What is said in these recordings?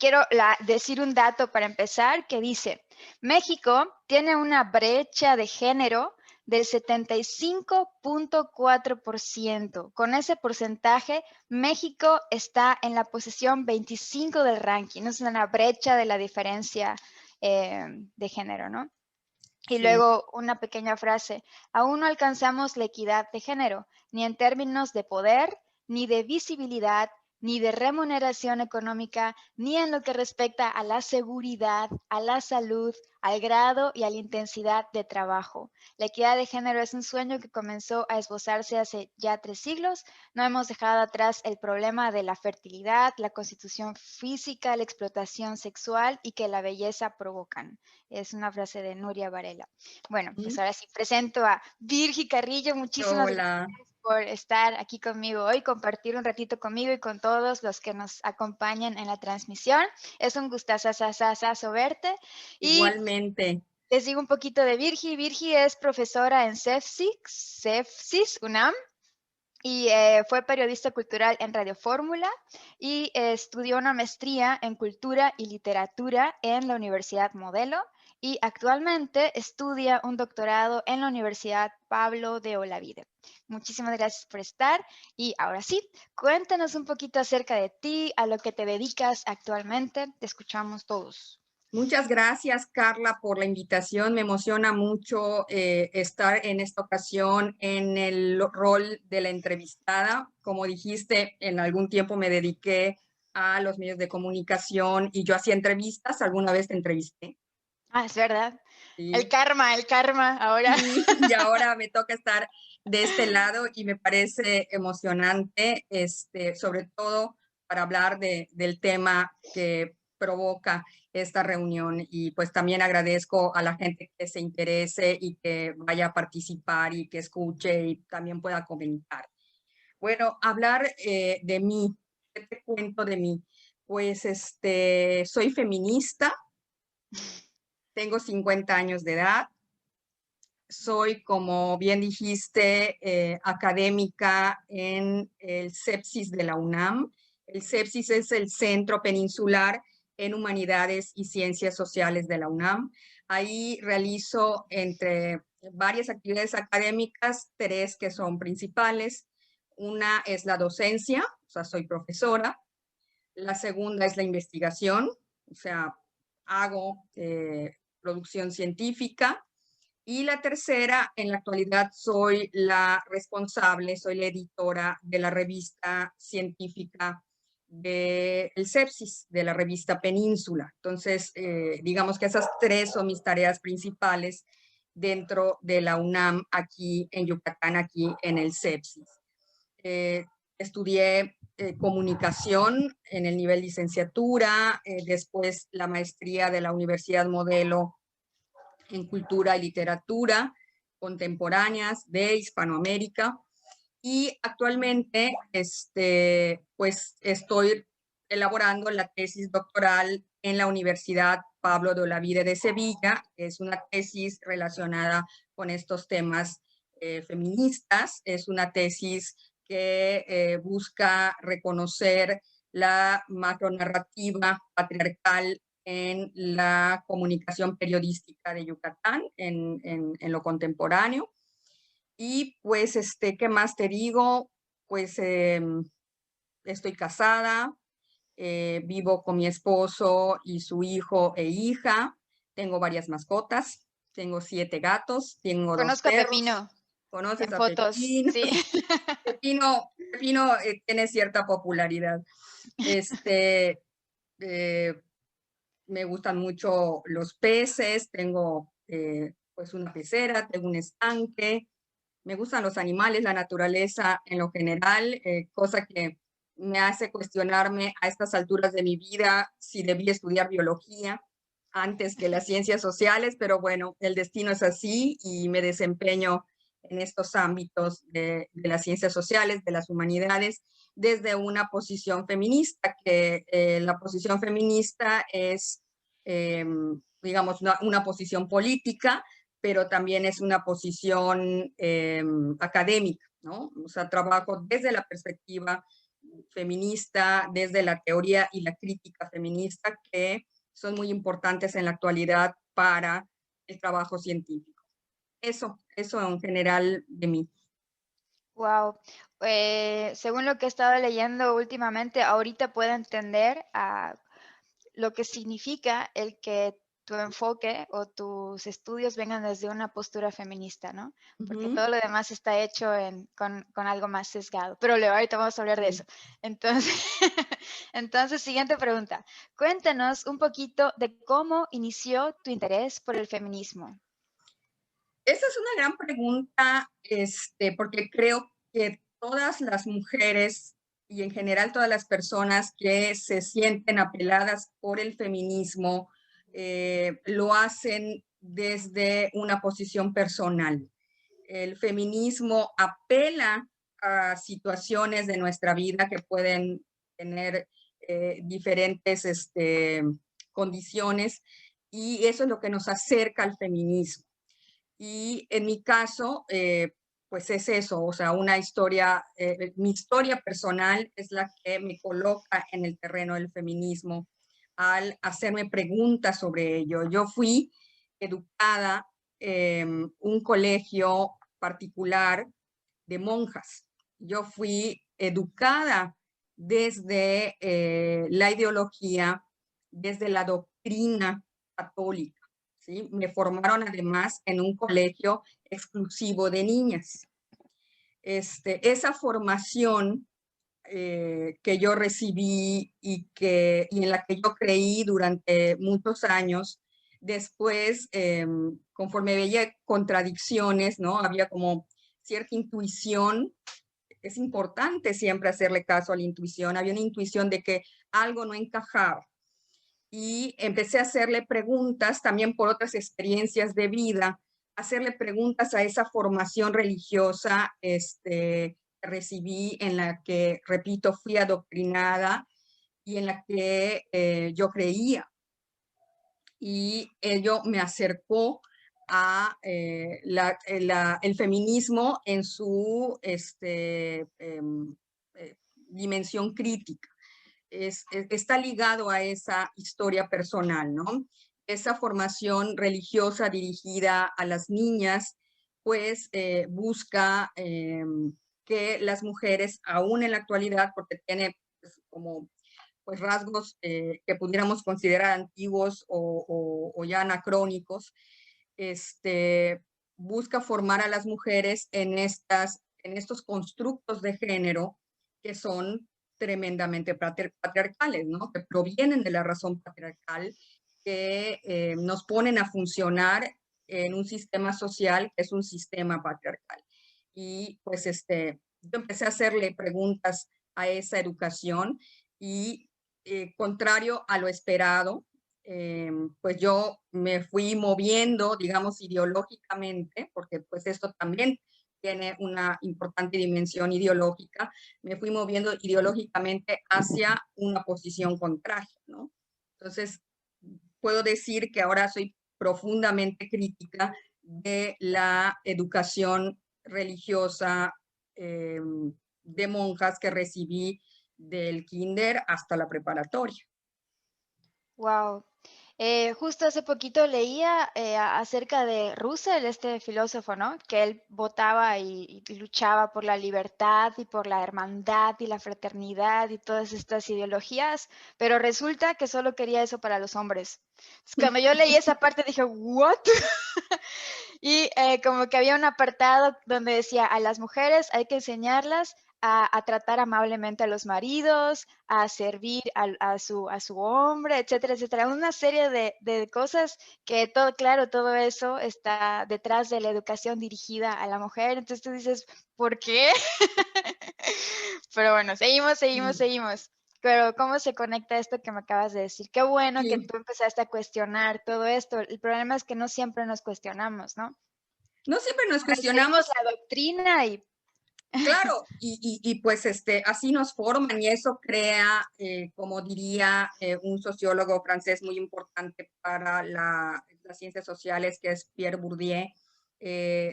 quiero decir un dato para empezar que dice, México tiene una brecha de género del 75.4%. Con ese porcentaje, México está en la posición 25 del ranking. Es una brecha de la diferencia de género, ¿no? Y Sí. luego una pequeña frase, aún no alcanzamos la equidad de género, ni en términos de poder, ni de visibilidad, ni de remuneración económica, ni en lo que respecta a la seguridad, a la salud, al grado y a la intensidad de trabajo. La equidad de género es un sueño que comenzó a esbozarse hace ya 3 siglos. No hemos dejado atrás el problema de la fertilidad, la constitución física, la explotación sexual y que la belleza provocan. Es una frase de Nuria Varela. Bueno, pues ¿Mm? ahora sí presento a Virgi Carrillo. Muchísimas gracias Hola, por estar aquí conmigo hoy, compartir un ratito conmigo y con todos los que nos acompañan en la transmisión. Es un gustazo verte. Y igualmente. les digo un poquito de Virgi. Virgi es profesora en CEFSIS, UNAM, y fue periodista cultural en Radio Fórmula y estudió una maestría en cultura y literatura en la Universidad Modelo y actualmente estudia un doctorado en la Universidad Pablo de Olavide. Muchísimas gracias por estar y ahora sí, cuéntanos un poquito acerca de ti, a lo que te dedicas actualmente. Te escuchamos todos. Muchas gracias, Carla, por la invitación. Me emociona mucho estar en esta ocasión en el rol de la entrevistada. Como dijiste, en algún tiempo me dediqué a los medios de comunicación y yo hacía entrevistas. ¿Alguna vez te entrevisté? Ah, es verdad. Sí. El karma, ahora. Sí, y ahora me toca estar de este lado y me parece emocionante, sobre todo para hablar del tema que provoca esta reunión. Y pues también agradezco a la gente que se interese y que vaya a participar y que escuche y también pueda comentar. Bueno, hablar de mí, ¿qué te cuento de mí? Pues soy feminista, tengo 50 años de edad. Soy, como bien dijiste, académica en el CEPSIS de la UNAM. El CEPSIS es el Centro Peninsular en Humanidades y Ciencias Sociales de la UNAM. Ahí realizo, entre varias actividades académicas, 3 que son principales. Una es la docencia, o sea, soy profesora. La segunda es la investigación, o sea, hago producción científica. Y la tercera, en la actualidad soy la responsable, soy la editora de la revista científica del CEPSIS, de la revista Península. Entonces, digamos que esas 3 son mis tareas principales dentro de la UNAM aquí en Yucatán, aquí en el CEPSIS. Eh, Estudié comunicación en el nivel licenciatura, después la maestría de la Universidad Modelo en cultura y literatura contemporáneas de Hispanoamérica. Y actualmente, pues estoy elaborando la tesis doctoral en la Universidad Pablo de Olavide de Sevilla, que es una tesis relacionada con estos temas feministas. Es una tesis que busca reconocer la macronarrativa patriarcal en la comunicación periodística de Yucatán, en lo contemporáneo. Y pues, ¿qué más te digo? Pues estoy casada, vivo con mi esposo y su hijo e hija, tengo varias mascotas, tengo 7 gatos, tengo 2 Conozco a perros. Pepino ¿Conoces en a fotos, Pepino? sí. Pepino tiene cierta popularidad. Este, eh, Me gustan mucho los peces, tengo pues una pecera, tengo un estanque, me gustan los animales, la naturaleza en lo general, cosa que me hace cuestionarme a estas alturas de mi vida si debí estudiar biología antes que las ciencias sociales, pero bueno, el destino es así y me desempeño en estos ámbitos de las ciencias sociales, de las humanidades, desde una posición feminista, que la posición feminista es, eh, digamos, una posición política, pero también es una posición académica, ¿no? O sea, trabajo desde la perspectiva feminista, desde la teoría y la crítica feminista, que son muy importantes en la actualidad para el trabajo científico. Eso en general de mí. Wow. Según lo que he estado leyendo últimamente, ahorita puedo entender lo que significa el que tu enfoque o tus estudios vengan desde una postura feminista, ¿no? Porque Ujú. todo lo demás está hecho con algo más sesgado. Pero Leo, ahorita vamos a hablar de Sí. eso. Entonces, entonces, siguiente pregunta. Cuéntanos un poquito de cómo inició tu interés por el feminismo. Esa es una gran pregunta, porque creo que todas las mujeres y en general todas las personas que se sienten apeladas por el feminismo lo hacen desde una posición personal. El feminismo apela a situaciones de nuestra vida que pueden tener diferentes condiciones y eso es lo que nos acerca al feminismo. Y en mi caso, pues es eso, o sea, mi historia personal es la que me coloca en el terreno del feminismo al hacerme preguntas sobre ello. Yo fui educada en un colegio particular de monjas. Yo fui educada desde la ideología, desde la doctrina católica. ¿Sí? Me formaron además en un colegio exclusivo de niñas. Esa formación que yo recibí y en la que yo creí durante muchos años, después, conforme veía contradicciones, ¿no? Había como cierta intuición. Es importante siempre hacerle caso a la intuición. Había una intuición de que algo no encajaba y empecé a hacerle preguntas también por otras experiencias de vida, hacerle preguntas a esa formación religiosa que recibí, en la que, repito, fui adoctrinada y en la que yo creía. Y ello me acercó a el feminismo en su dimensión crítica. Está ligado a esa historia personal, ¿no? Esa formación religiosa dirigida a las niñas, pues busca que las mujeres, aún en la actualidad, porque tiene pues, como pues, rasgos que pudiéramos considerar antiguos o ya anacrónicos, busca formar a las mujeres en estos constructos de género que son tremendamente patriarcales, ¿no? Que provienen de la razón patriarcal, que nos ponen a funcionar en un sistema social que es un sistema patriarcal. Y pues yo empecé a hacerle preguntas a esa educación y contrario a lo esperado, pues yo me fui moviendo, digamos, ideológicamente, porque pues esto también tiene una importante dimensión ideológica, me fui moviendo ideológicamente hacia una posición contraria, ¿no? Entonces, puedo decir que ahora soy profundamente crítica de la educación religiosa de monjas que recibí del kinder hasta la preparatoria. Wow. Justo hace poquito leía acerca de Russell, este filósofo, ¿no? Que él votaba y luchaba por la libertad y por la hermandad y la fraternidad y todas estas ideologías, pero resulta que solo quería eso para los hombres. Entonces, cuando yo leí esa parte dije, ¿what? Y como que había un apartado donde decía, a las mujeres hay que enseñarlas a tratar amablemente a los maridos, a servir a su hombre, etcétera, etcétera. Una serie de cosas que todo, claro, todo eso está detrás de la educación dirigida a la mujer. Entonces tú dices, ¿por qué? Pero bueno, seguimos, seguimos, Sí, seguimos. Pero ¿cómo se conecta esto que me acabas de decir? Qué bueno que sí. tú empezaste a cuestionar todo esto. El problema es que no siempre nos cuestionamos, ¿no? No siempre nos Seguimos cuestionamos. la doctrina y Claro, y pues así nos forman y eso crea, como diría un sociólogo francés muy importante para las ciencias sociales, que es Pierre Bourdieu,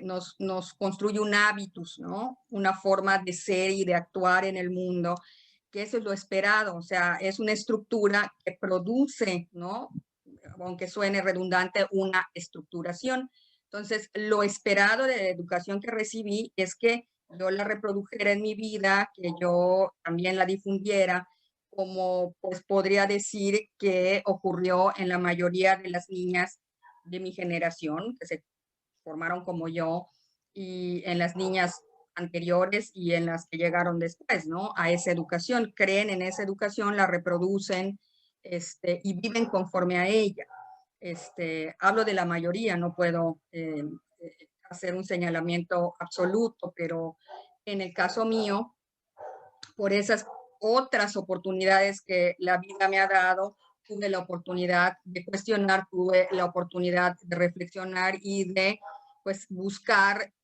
nos construye un hábitus, ¿no? Una forma de ser y de actuar en el mundo que eso es lo esperado, o sea, es una estructura que produce, ¿no? Aunque suene redundante, una estructuración. Entonces, lo esperado de la educación que recibí es que yo la reprodujera en mi vida, que yo también la difundiera, como pues podría decir que ocurrió en la mayoría de las niñas de mi generación, que se formaron como yo, y en las niñas anteriores y en las que llegaron después, ¿no? A esa educación, creen en esa educación, la reproducen, y viven conforme a ella. Hablo de la mayoría, no puedo hacer un señalamiento absoluto, pero en el caso mío, por esas otras oportunidades que la vida me ha dado, tuve la oportunidad de cuestionar, tuve la oportunidad de reflexionar y de pues buscar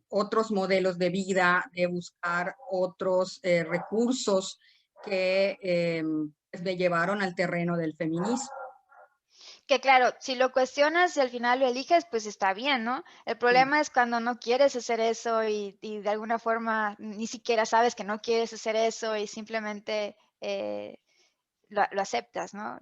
otros modelos de vida, de buscar otros recursos que pues, me llevaron al terreno del feminismo. Que claro, si lo cuestionas y al final lo eliges, pues está bien, ¿no? El problema es cuando no quieres hacer eso y de alguna forma ni siquiera sabes que no quieres hacer eso y simplemente lo aceptas, ¿no?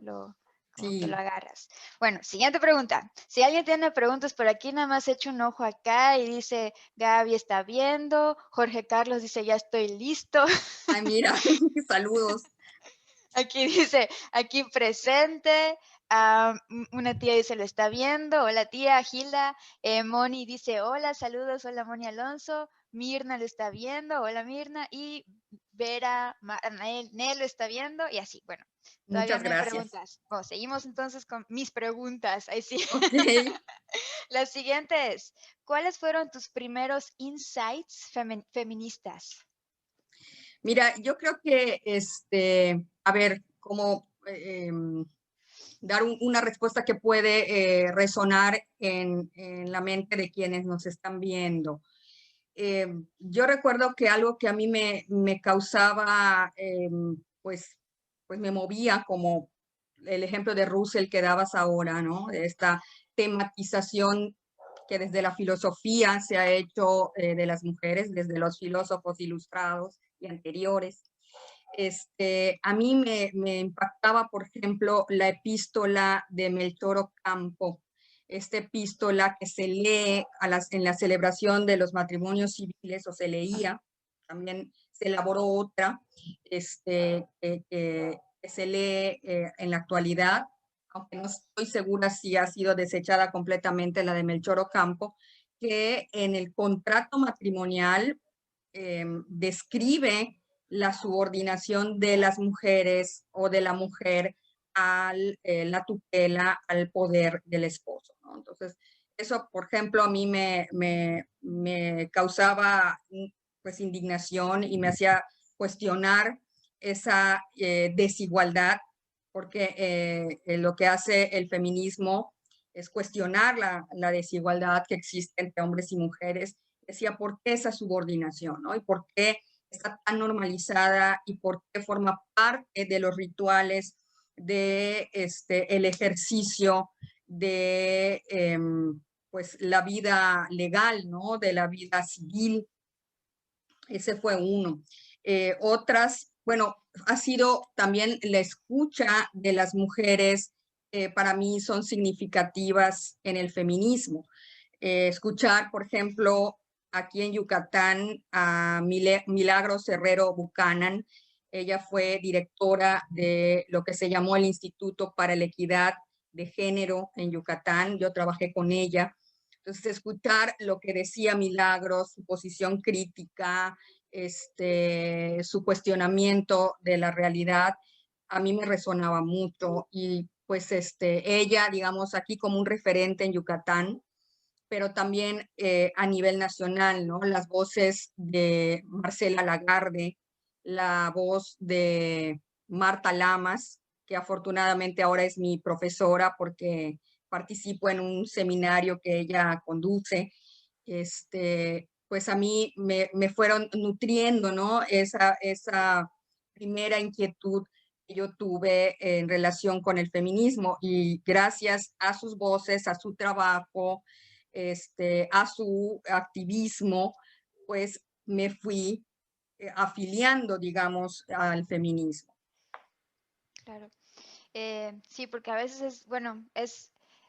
Como que lo Sí, agarras. Bueno, siguiente pregunta. Si alguien tiene preguntas por aquí, nada más echa un ojo acá y dice, Gaby está viendo, Jorge Carlos dice, ya estoy listo. ay, mira, saludos. Aquí dice, aquí presente. Una tía dice, lo está viendo. Hola tía, Gilda. Moni dice, hola, saludos. Hola Moni Alonso. Mirna lo está viendo. Hola Mirna. Y Vera, Nel lo está viendo. Y así, bueno, todavía Muchas no hay gracias. preguntas. Bueno, seguimos entonces con mis preguntas. Ahí sí. Ok. La siguiente es, ¿cuáles fueron tus primeros insights feministas? Mira, yo creo que, a ver, como dar una respuesta que puede resonar en la mente de quienes nos están viendo. Yo recuerdo que algo que a mí me causaba, pues me movía, como el ejemplo de Russell que dabas ahora, ¿no? Esta tematización que desde la filosofía se ha hecho de las mujeres, desde los filósofos ilustrados y anteriores. A mí me impactaba, por ejemplo, la epístola de Melchor Ocampo, esta epístola que se lee en la celebración de los matrimonios civiles, o se leía, también se elaboró otra, que se lee en la actualidad, aunque no estoy segura si ha sido desechada completamente la de Melchor Ocampo, que en el contrato matrimonial describe la subordinación de las mujeres o de la mujer a la tutela, al poder del esposo, ¿no? Entonces, eso, por ejemplo, a mí me causaba pues indignación y me hacía cuestionar esa desigualdad, porque lo que hace el feminismo es cuestionar la desigualdad que existe entre hombres y mujeres. Decía, ¿por qué esa subordinación? ¿No? ¿Y por qué está tan normalizada y por qué forma parte de los rituales de el ejercicio de pues la vida legal, ¿no? De la vida civil? Ese fue uno. Otras, bueno, ha sido también la escucha de las mujeres, para mí son significativas en el feminismo. Escuchar, por ejemplo, aquí en Yucatán a Milagros Herrero Buchanan. Ella fue directora de lo que se llamó el Instituto para la Equidad de Género en Yucatán. Yo trabajé con ella. Entonces, escuchar lo que decía Milagros, su posición crítica, su cuestionamiento de la realidad, a mí me resonaba mucho. Y pues ella, digamos, aquí como un referente en Yucatán, pero también a nivel nacional, ¿no? Las voces de Marcela Lagarde, la voz de Marta Lamas, que afortunadamente ahora es mi profesora porque participo en un seminario que ella conduce. Pues a mí me fueron nutriendo, ¿no? Esa primera inquietud que yo tuve en relación con el feminismo, y gracias a sus voces, a su trabajo, a su activismo, pues me fui afiliando, digamos, al feminismo. Claro. Sí, porque a veces es, bueno,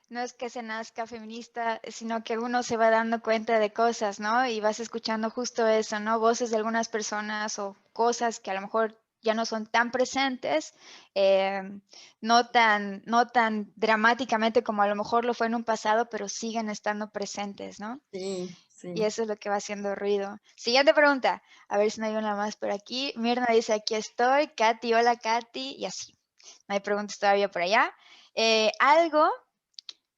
no es que se nazca feminista, sino que uno se va dando cuenta de cosas, ¿no? Y vas escuchando justo eso, ¿no? Voces de algunas personas o cosas que a lo mejor ya no son tan presentes, no tan dramáticamente como a lo mejor lo fue en un pasado, pero siguen estando presentes, ¿no? Sí, Y sí. eso es lo que va haciendo ruido. Siguiente pregunta. A ver si no hay una más por aquí. Mirna dice, aquí estoy. Katy, hola Katy. Y así. No hay preguntas todavía por allá. Algo.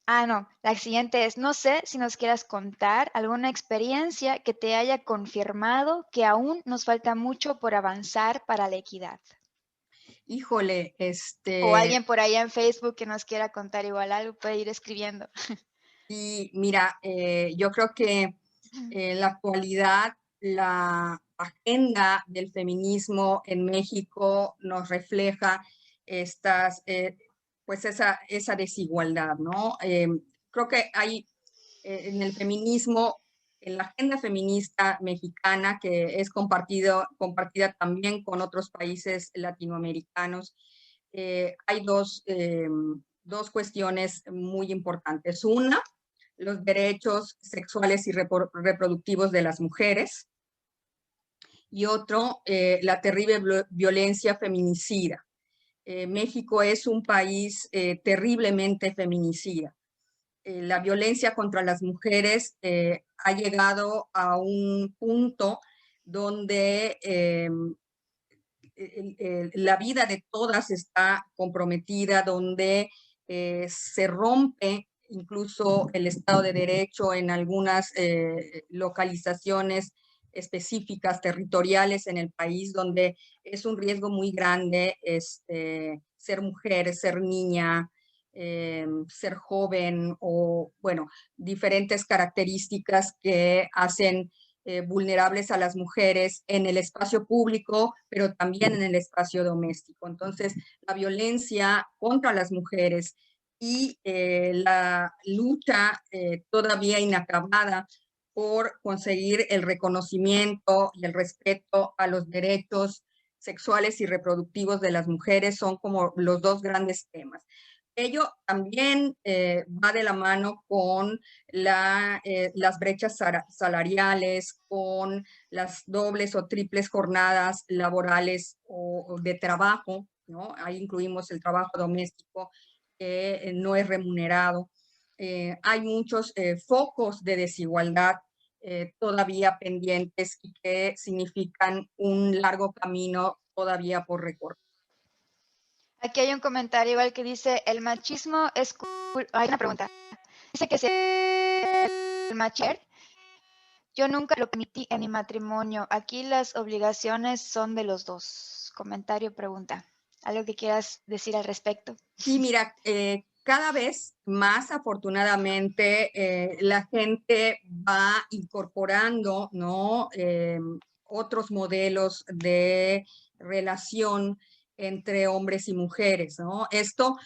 Ah, no. La siguiente es, no sé si nos quieras contar alguna experiencia que te haya confirmado que aún nos falta mucho por avanzar para la equidad. Híjole, O alguien por allá en Facebook que nos quiera contar igual algo, puede ir escribiendo. y mira, yo creo que en la actualidad la agenda del feminismo en México nos refleja estas, pues esa desigualdad, ¿no? Creo que hay en el feminismo, en la agenda feminista mexicana, que es compartida también con otros países latinoamericanos, hay dos cuestiones muy importantes. Una, los derechos sexuales y reproductivos de las mujeres, y otro, la terrible violencia feminicida. México es un país terriblemente feminicida. La violencia contra las mujeres ha llegado a un punto donde la vida de todas está comprometida, donde se rompe incluso el Estado de Derecho en algunas localizaciones específicas, territoriales en el país, donde es un riesgo muy grande ser mujer, ser niña, ser joven o, bueno, diferentes características que hacen vulnerables a las mujeres en el espacio público, pero también en el espacio doméstico. Entonces, la violencia contra las mujeres y la lucha todavía inacabada por conseguir el reconocimiento y el respeto a los derechos sexuales y reproductivos de las mujeres son como los dos grandes temas. Ello también va de la mano con las brechas salariales, con las dobles o triples jornadas laborales o de trabajo, ¿no? Ahí incluimos el trabajo doméstico que no es remunerado. Hay muchos focos de desigualdad todavía pendientes y que significan un largo camino todavía por recorrer. Aquí hay un comentario igual que dice, el machismo es... Hay una pregunta. Dice que si el machismo, yo nunca lo permití en mi matrimonio. Aquí las obligaciones son de los dos. Comentario, pregunta. ¿Algo que quieras decir al respecto? Sí, mira, cada vez más afortunadamente la gente va incorporando, ¿no? Otros modelos de relación entre hombres y mujeres, ¿no? Esto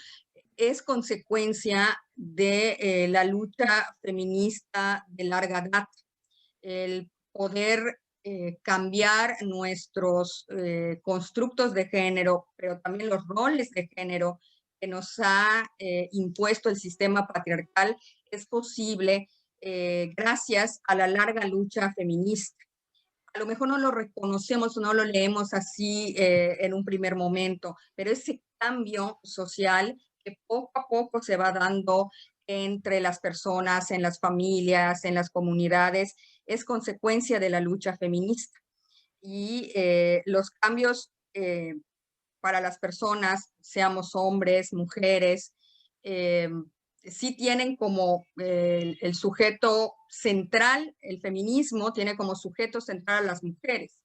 es consecuencia de la lucha feminista de larga data, el poder cambiar nuestros constructos de género, pero también los roles de género que nos ha impuesto el sistema patriarcal, es posible gracias a la larga lucha feminista. A lo mejor no lo reconocemos o no lo leemos así en un primer momento, pero ese cambio social que poco a poco se va dando entre las personas, en las familias, en las comunidades, es consecuencia de la lucha feminista. Y los cambios para las personas, seamos hombres, mujeres, eh, sí tienen como el sujeto central, el feminismo tiene como sujeto central a las mujeres,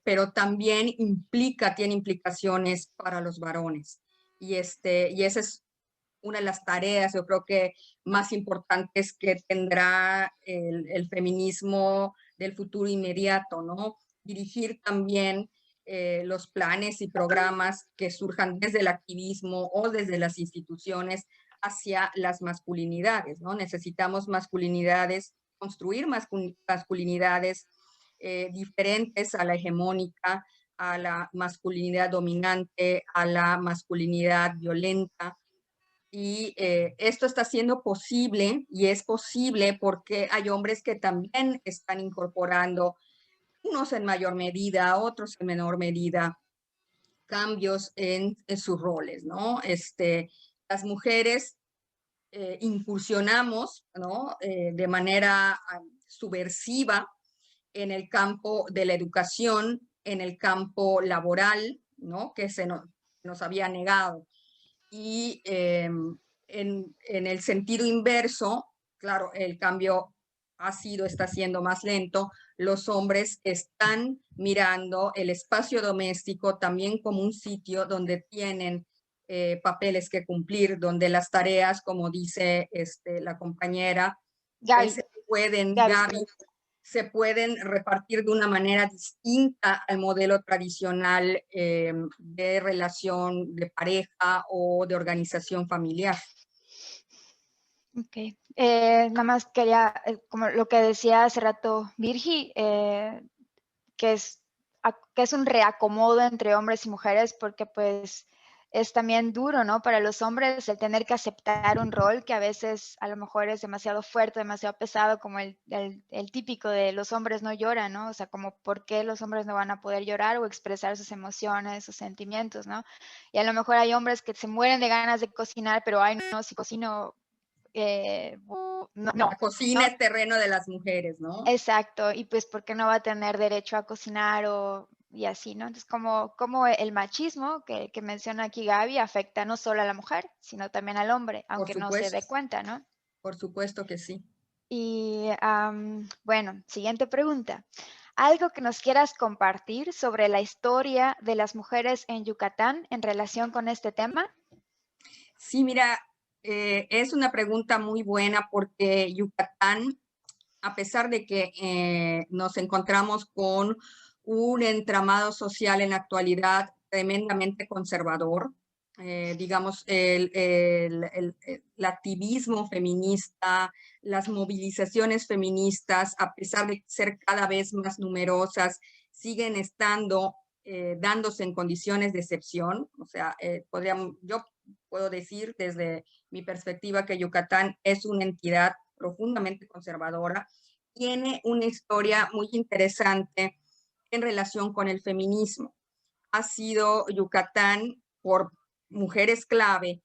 pero también tiene implicaciones para los varones. Y esa es una de las tareas, yo creo que más importantes que tendrá el feminismo del futuro inmediato, ¿no? Dirigir también los planes y programas que surjan desde el activismo o desde las instituciones hacia las masculinidades, ¿no? Necesitamos masculinidades, construir masculinidades diferentes a la hegemónica, a la masculinidad dominante, a la masculinidad violenta. Y esto está siendo posible, y es posible porque hay hombres que también están incorporando, unos en mayor medida, otros en menor medida, cambios en sus roles, ¿no? Las mujeres incursionamos, ¿no? De manera subversiva en el campo de la educación, en el campo laboral, ¿no? Que nos había negado. Y en el sentido inverso, claro, el cambio está siendo más lento. Los hombres están mirando el espacio doméstico también como un sitio donde tienen papeles que cumplir, donde las tareas, como dice la compañera, Gaby, Gaby, Gaby, se pueden repartir de una manera distinta al modelo tradicional de relación de pareja o de organización familiar. ok. Nada más quería, como lo que decía hace rato Virgi, que es un reacomodo entre hombres y mujeres, porque pues es también duro, ¿no? Para los hombres el tener que aceptar un rol que a veces a lo mejor es demasiado fuerte, demasiado pesado, como el típico de los hombres no lloran, ¿no? O sea, como por qué los hombres no van a poder llorar o expresar sus emociones, sus sentimientos, ¿no? Y a lo mejor hay hombres que se mueren de ganas de cocinar, pero ay, no, si cocino, no, La cocina ¿no? es terreno de las mujeres, ¿no? Exacto, y pues ¿por qué no va a tener derecho a cocinar y así, ¿no? Entonces, como el machismo que menciona aquí Gaby afecta no solo a la mujer, sino también al hombre, Por aunque no se supuesto, dé cuenta, ¿no? por supuesto que sí. Y bueno, siguiente pregunta. ¿Algo que nos quieras compartir sobre la historia de las mujeres en Yucatán en relación con este tema? Sí, mira, es una pregunta muy buena porque Yucatán, a pesar de que nos encontramos con un entramado social en la actualidad tremendamente conservador, digamos, el activismo feminista, las movilizaciones feministas, a pesar de ser cada vez más numerosas, siguen estando dándose en condiciones de excepción. O sea, yo puedo decir desde mi perspectiva que Yucatán es una entidad profundamente conservadora, tiene una historia muy interesante en relación con el feminismo. Ha sido Yucatán, por mujeres clave,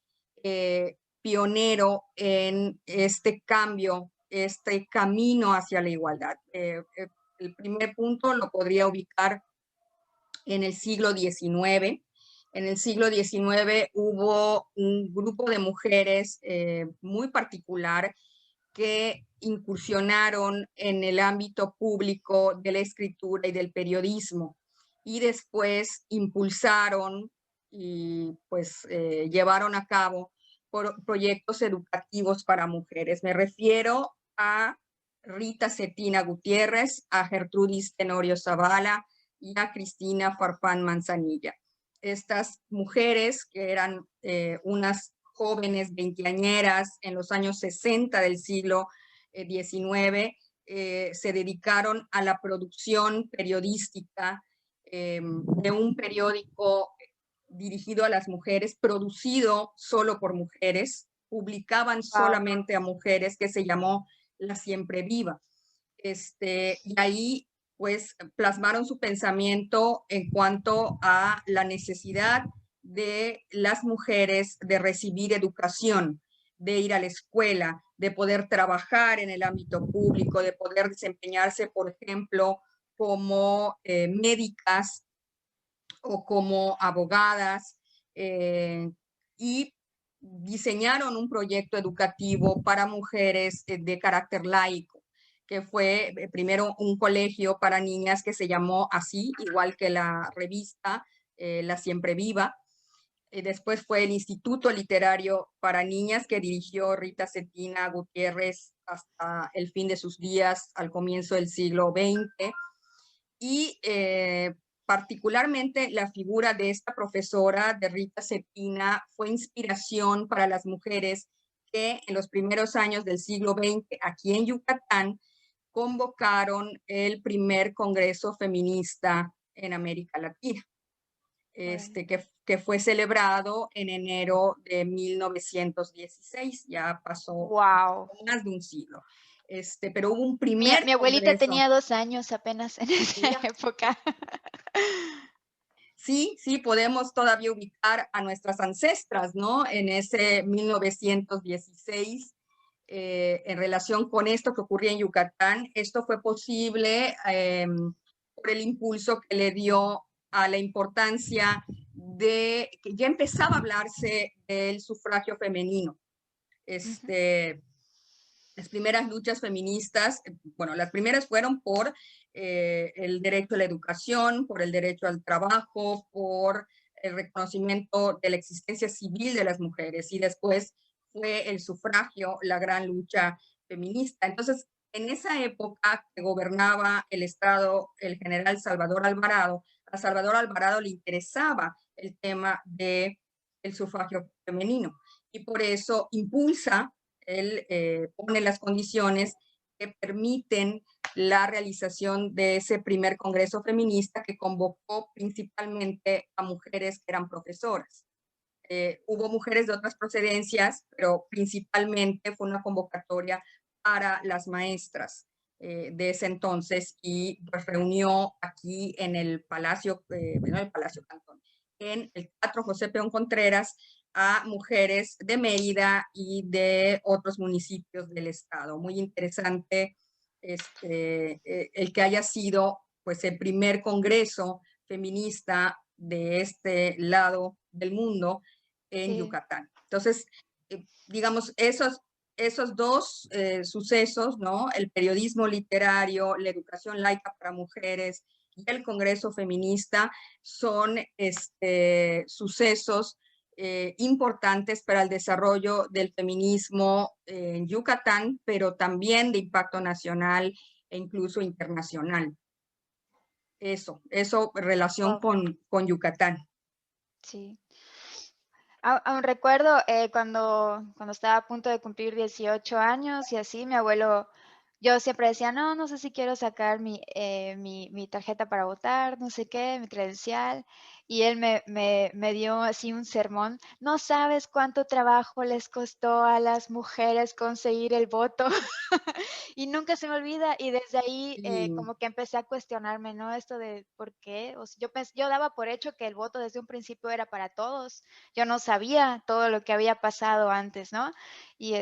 pionero en este cambio, este camino hacia la igualdad. El primer punto lo podría ubicar en el siglo XIX. En el siglo XIX hubo un grupo de mujeres muy particular que incursionaron en el ámbito público de la escritura y del periodismo y después impulsaron y pues llevaron a cabo proyectos educativos para mujeres. Me refiero a Rita Cetina Gutiérrez, a Gertrudis Tenorio Zavala y a Cristina Farfán Manzanilla. Estas mujeres, que eran unas jóvenes veinteañeras en los años 60 del siglo XIX, se dedicaron a la producción periodística de un periódico dirigido a las mujeres, producido solo por mujeres, publicaban Wow. solamente a mujeres, que se llamó La Siempre Viva. Y ahí pues plasmaron su pensamiento en cuanto a la necesidad de las mujeres de recibir educación, de ir a la escuela, de poder trabajar en el ámbito público, de poder desempeñarse, por ejemplo, como médicas o como abogadas, y diseñaron un proyecto educativo para mujeres de carácter laico, que fue primero un colegio para niñas que se llamó así, igual que la revista La Siempre Viva. Después fue el Instituto Literario para Niñas que dirigió Rita Cetina Gutiérrez hasta el fin de sus días, al comienzo del siglo XX. Y particularmente la figura de esta profesora, de Rita Cetina, fue inspiración para las mujeres que en los primeros años del siglo XX, aquí en Yucatán, convocaron el primer Congreso Feminista en América Latina, que fue celebrado en enero de 1916. Ya pasó Wow. más de un siglo. Pero hubo un Mi, primer mi abuelita congreso. tenía 2 años apenas en esa Mira, época. sí, sí, podemos todavía ubicar a nuestras ancestras, ¿no? En ese 1916, en relación con esto que ocurría en Yucatán. Esto fue posible por el impulso que le dio a la importancia de que ya empezaba a hablarse del sufragio femenino. Ujú. Las primeras luchas feministas, bueno, las primeras fueron por el derecho a la educación, por el derecho al trabajo, por el reconocimiento de la existencia civil de las mujeres, y después fue el sufragio, la gran lucha feminista. Entonces, en esa época que gobernaba el Estado el general Salvador Alvarado, a Salvador Alvarado le interesaba el tema del sufragio femenino, y por eso impulsa, él pone las condiciones que permiten la realización de ese primer Congreso Feminista, que convocó principalmente a mujeres que eran profesoras. Hubo mujeres de otras procedencias, pero principalmente fue una convocatoria para las maestras de ese entonces, y pues reunió aquí en el Palacio, bueno, el Palacio Cantón, en el Teatro José Peón Contreras, a mujeres de Mérida y de otros municipios del estado. Muy interesante el que haya sido pues el primer congreso feminista de este lado del mundo en Sí. Yucatán. Entonces, digamos, esos dos sucesos, ¿no? El periodismo literario, la educación laica para mujeres y el Congreso Feminista son sucesos importantes para el desarrollo del feminismo en Yucatán, pero también de impacto nacional e incluso internacional. Eso, relación Wow. con Yucatán. Sí. Aún recuerdo cuando estaba a punto de cumplir 18 años y así, mi abuelo, yo siempre decía, no, no sé si quiero sacar mi tarjeta para votar, no sé qué, mi credencial. Y él me dio así un sermón. No sabes cuánto trabajo les costó a las mujeres conseguir el voto. Y nunca se me olvida, y desde ahí Y como que empecé a cuestionarme, ¿no? Esto de por qué. O sea, yo daba por hecho que el voto desde un principio era para todos. Yo no sabía todo lo que había pasado antes, ¿no? Y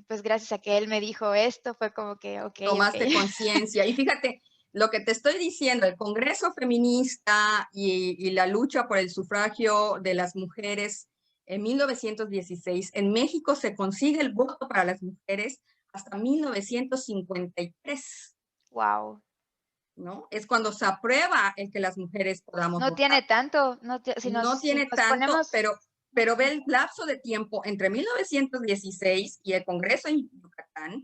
pues gracias a que él me dijo esto, fue como que, ok, ok. tomaste conciencia. Y fíjate, lo que te estoy diciendo, el Congreso Feminista y la lucha por el sufragio de las mujeres en 1916, en México se consigue el voto para las mujeres hasta 1953, Wow. ¿no? Es cuando se aprueba el que las mujeres podamos No tiene votar. tanto, No si tiene nos tanto, ponemos, pero ve el lapso de tiempo entre 1916 y el Congreso en Yucatán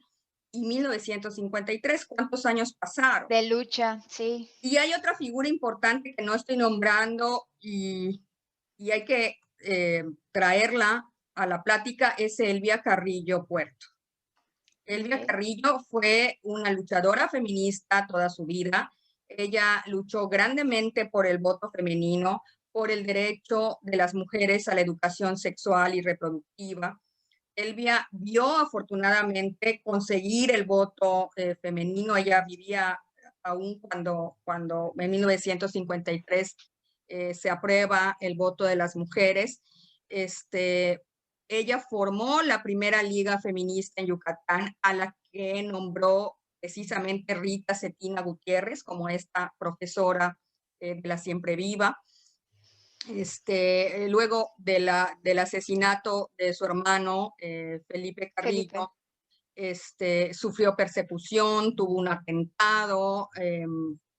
y 1953. ¿Cuántos años pasaron? de lucha, sí. Y hay otra figura importante que no estoy nombrando, y hay que traerla a la plática, es Elvia Carrillo Puerto. Elvia Ok. Carrillo fue una luchadora feminista toda su vida. Ella luchó grandemente por el voto femenino, por el derecho de las mujeres a la educación sexual y reproductiva. Elvia vio afortunadamente conseguir el voto femenino. Ella vivía aún cuando en 1953 se aprueba el voto de las mujeres. Ella formó la primera liga feminista en Yucatán, a la que nombró precisamente Rita Cetina Gutiérrez como esta profesora de la Siempre Viva. Luego del asesinato de su hermano Felipe Felipe. Carrillo, sufrió persecución, tuvo un atentado, o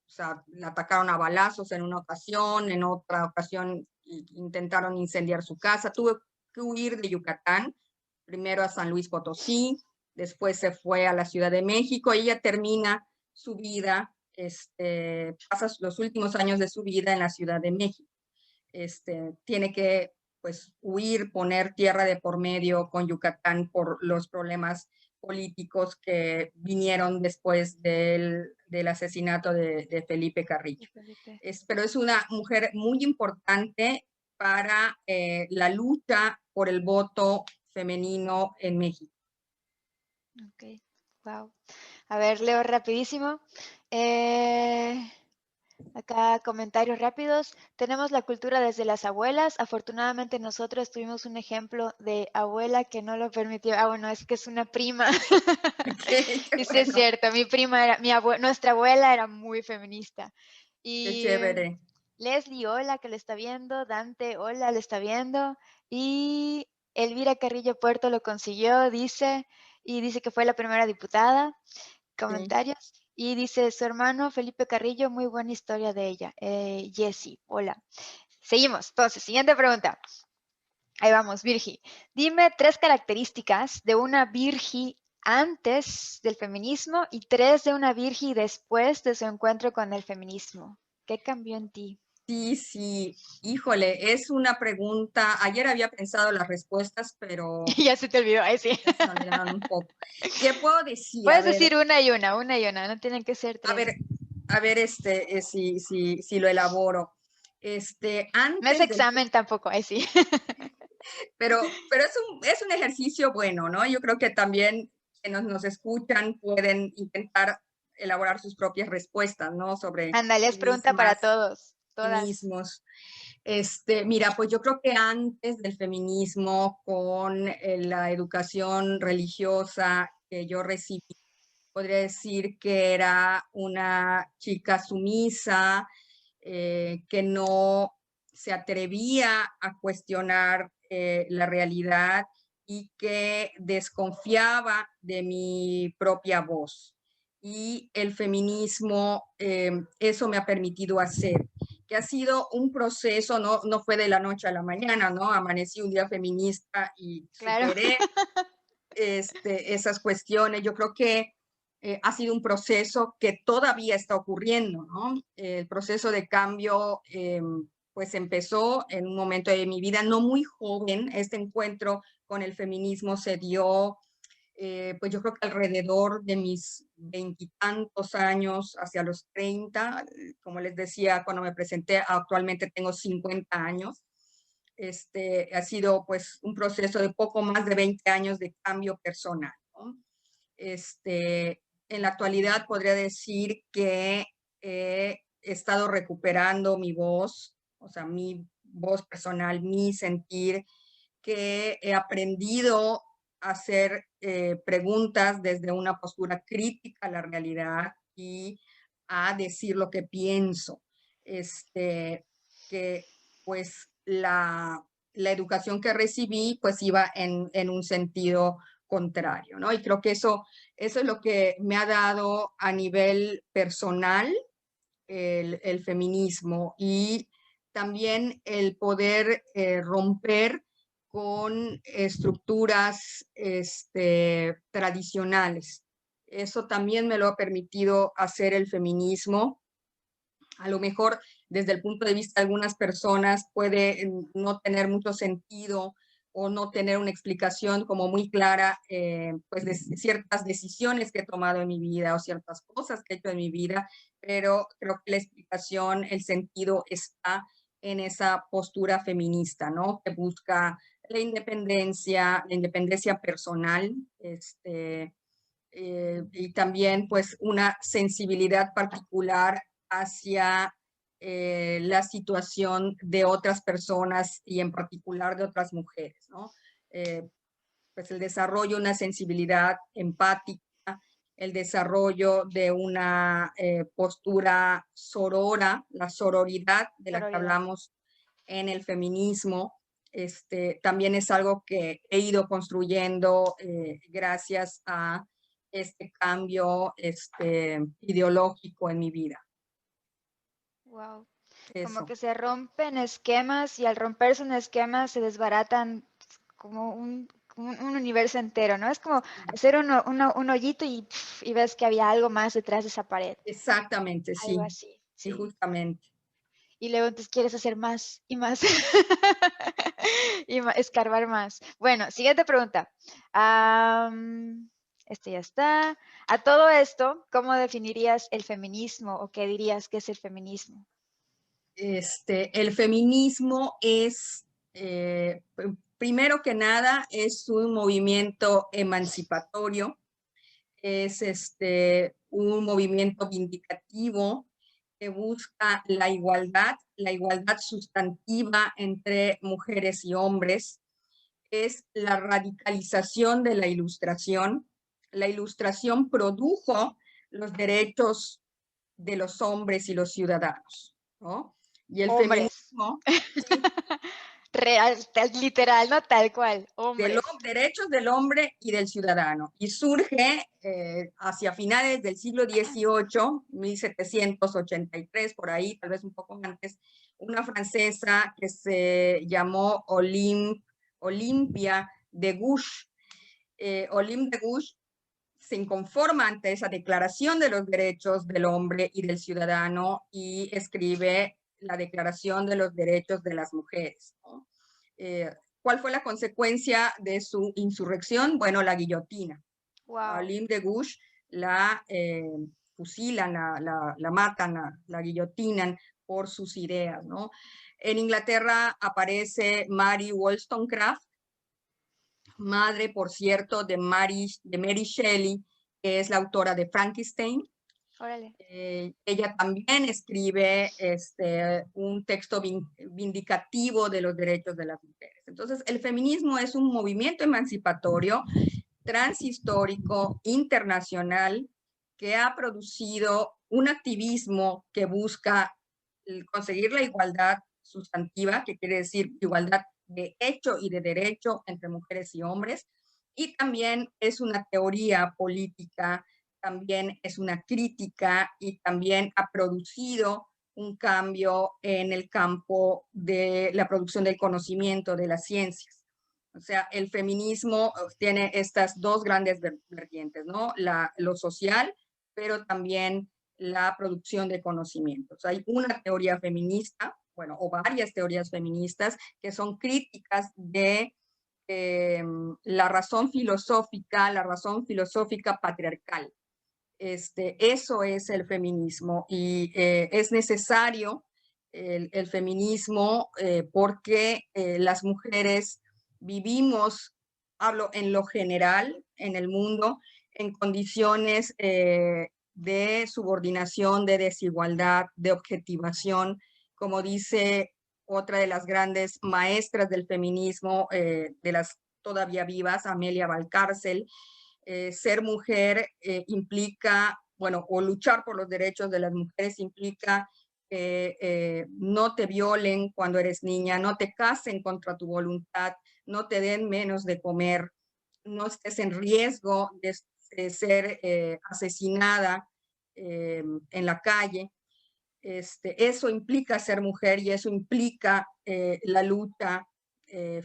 sea, la atacaron a balazos en una ocasión, en otra ocasión intentaron incendiar su casa, tuvo que huir de Yucatán, primero a San Luis Potosí, después se fue a la Ciudad de México. Ella termina su vida, pasa los últimos años de su vida en la Ciudad de México. Tiene que pues huir, poner tierra de por medio con Yucatán por los problemas políticos que vinieron después del asesinato de Felipe Carrillo. Pero es una mujer muy importante para la lucha por el voto femenino en México. Ok, wow. A ver, leo rapidísimo. Acá comentarios rápidos. Tenemos la cultura desde las abuelas. Afortunadamente nosotros tuvimos un ejemplo de abuela que no lo permitió. Ah, bueno, es que es una prima. Okay, Y sí es cierto, mi prima era, nuestra abuela era muy feminista. Qué Y chévere. Leslie, hola, que le está viendo. Dante, hola, le está viendo. Y Elvira Carrillo Puerto lo consiguió, dice. Y dice que fue la primera diputada. Comentarios. Y dice su hermano Felipe Carrillo, muy buena historia de ella. Jessie, hola. Seguimos. Entonces, siguiente pregunta. Ahí vamos, Virgi. Dime 3 características de una Virgi antes del feminismo y 3 de una Virgi después de su encuentro con el feminismo. ¿Qué cambió en ti? Sí, híjole, es una pregunta. Ayer había pensado las respuestas, pero Ya se te olvidó, ahí sí. se me olvidaron un poco. ¿Qué puedo decir? Puedes decir una y una, no tienen que ser 3. A ver, si lo elaboro. No es Antes del, examen tampoco, ahí sí. pero es un ejercicio bueno, ¿no? Yo creo que también quienes nos escuchan pueden intentar elaborar sus propias respuestas, ¿no? Sobre Ándale, es sí pregunta para mismas, todos, sí todas. mismos. Mira, pues yo creo que antes del feminismo, con la educación religiosa que yo recibí, podría decir que era una chica sumisa, que no se atrevía a cuestionar la realidad y que desconfiaba de mi propia voz. Y el feminismo, eso me ha permitido hacer, que ha sido un proceso, no fue de la noche a la mañana, ¿no? Amanecí un día feminista y Claro. superé esas cuestiones. Yo creo que ha sido un proceso que todavía está ocurriendo, ¿no? El proceso de cambio, pues empezó en un momento de mi vida no muy joven. Este encuentro con el feminismo se dio, pues yo creo que alrededor de mis 20 y tantos años, hacia los 30, como les decía cuando me presenté, actualmente tengo 50 años. Ha sido pues un proceso de poco más de 20 años de cambio personal, ¿no? En la actualidad podría decir que he estado recuperando mi voz, o sea, mi voz personal, mi sentir, que he aprendido a hacer preguntas desde una postura crítica a la realidad y a decir lo que pienso. Que pues la educación que recibí pues iba en un sentido contrario, ¿no? Y creo que eso es lo que me ha dado a nivel personal el feminismo y también el poder romper con estructuras tradicionales. Eso también me lo ha permitido hacer el feminismo. A lo mejor desde el punto de vista de algunas personas puede no tener mucho sentido o no tener una explicación como muy clara, pues de ciertas decisiones que he tomado en mi vida o ciertas cosas que he hecho en mi vida, pero creo que la explicación, el sentido está en esa postura feminista, ¿no? Que busca la independencia personal, y también pues una sensibilidad particular hacia la situación de otras personas y en particular de otras mujeres, ¿no? Pues el desarrollo de una sensibilidad empática, el desarrollo de una postura sorora, la sororidad de la que Sororidad. hablamos en el feminismo, también es algo que he ido construyendo gracias a este cambio ideológico en mi vida. Wow. Como Eso. que se rompen esquemas y al romperse un esquema se desbaratan como un universo entero, ¿no? Es como hacer un hoyito y ves que había algo más detrás de esa pared. Exactamente, Algo sí. así, Sí, sí. justamente. Y luego entonces quieres hacer más y más. Y escarbar más. Bueno, siguiente pregunta. Este ya está. A todo esto, ¿cómo definirías el feminismo o qué dirías que es el feminismo? El feminismo es, primero que nada, es un movimiento emancipatorio, es un movimiento vindicativo que busca la igualdad sustantiva entre mujeres y hombres, es la radicalización de la Ilustración. La Ilustración produjo los derechos de los hombres y los ciudadanos, ¿no? Y el Hombres. feminismo, sí, Real, literal, no tal cual. de los Hombres. derechos del hombre y del ciudadano. Y surge hacia finales del siglo XVIII, 1783, por ahí, tal vez un poco antes, una francesa que se llamó Olympia de Gouges. Olympe de Gouges se inconforma ante esa declaración de los derechos del hombre y del ciudadano y escribe la Declaración de los Derechos de las Mujeres, ¿no? ¿Cuál fue la consecuencia de su insurrección? Bueno, la guillotina. A Wow. Olympe de Gouges la fusilan, la matan, la guillotinan por sus ideas, ¿no? En Inglaterra aparece Mary Wollstonecraft, madre, por cierto, de Mary Shelley, que es la autora de Frankenstein. Órale. Ella también escribe un texto vindicativo de los derechos de las mujeres. Entonces, el feminismo es un movimiento emancipatorio, transhistórico, internacional, que ha producido un activismo que busca conseguir la igualdad sustantiva, que quiere decir igualdad de hecho y de derecho entre mujeres y hombres, y también es una teoría política, también es una crítica y también ha producido un cambio en el campo de la producción del conocimiento de las ciencias. O sea, el feminismo tiene estas dos grandes vertientes, ¿no? Lo social, pero también la producción de conocimientos. Hay una teoría feminista, bueno, o varias teorías feministas que son críticas de la razón filosófica patriarcal. Eso es el feminismo y es necesario el feminismo porque las mujeres vivimos, hablo en lo general, en el mundo, en condiciones de subordinación, de desigualdad, de objetivación, como dice otra de las grandes maestras del feminismo, de las todavía vivas, Amelia Valcárcel. Ser mujer implica, bueno, o luchar por los derechos de las mujeres implica que no te violen cuando eres niña, no te casen contra tu voluntad, no te den menos de comer, no estés en riesgo de ser asesinada en la calle. Eso implica ser mujer y eso implica la lucha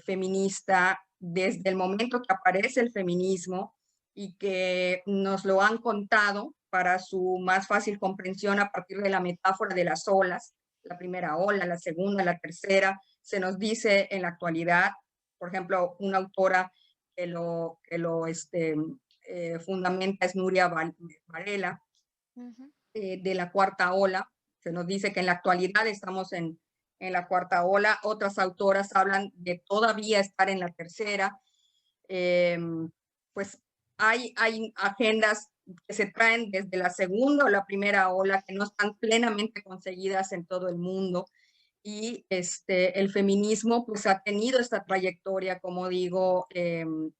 feminista desde el momento que aparece el feminismo y que nos lo han contado para su más fácil comprensión a partir de la metáfora de las olas, la primera ola, la segunda, la tercera. Se nos dice en la actualidad, por ejemplo, una autora que lo fundamenta es Nuria Varela, de la cuarta ola. Se nos dice que en la actualidad estamos en la cuarta ola. Otras autoras hablan de todavía estar en la tercera. Pues hay agendas que se traen desde la segunda o la primera ola que no están plenamente conseguidas en todo el mundo. Y el feminismo pues ha tenido esta trayectoria, como digo, que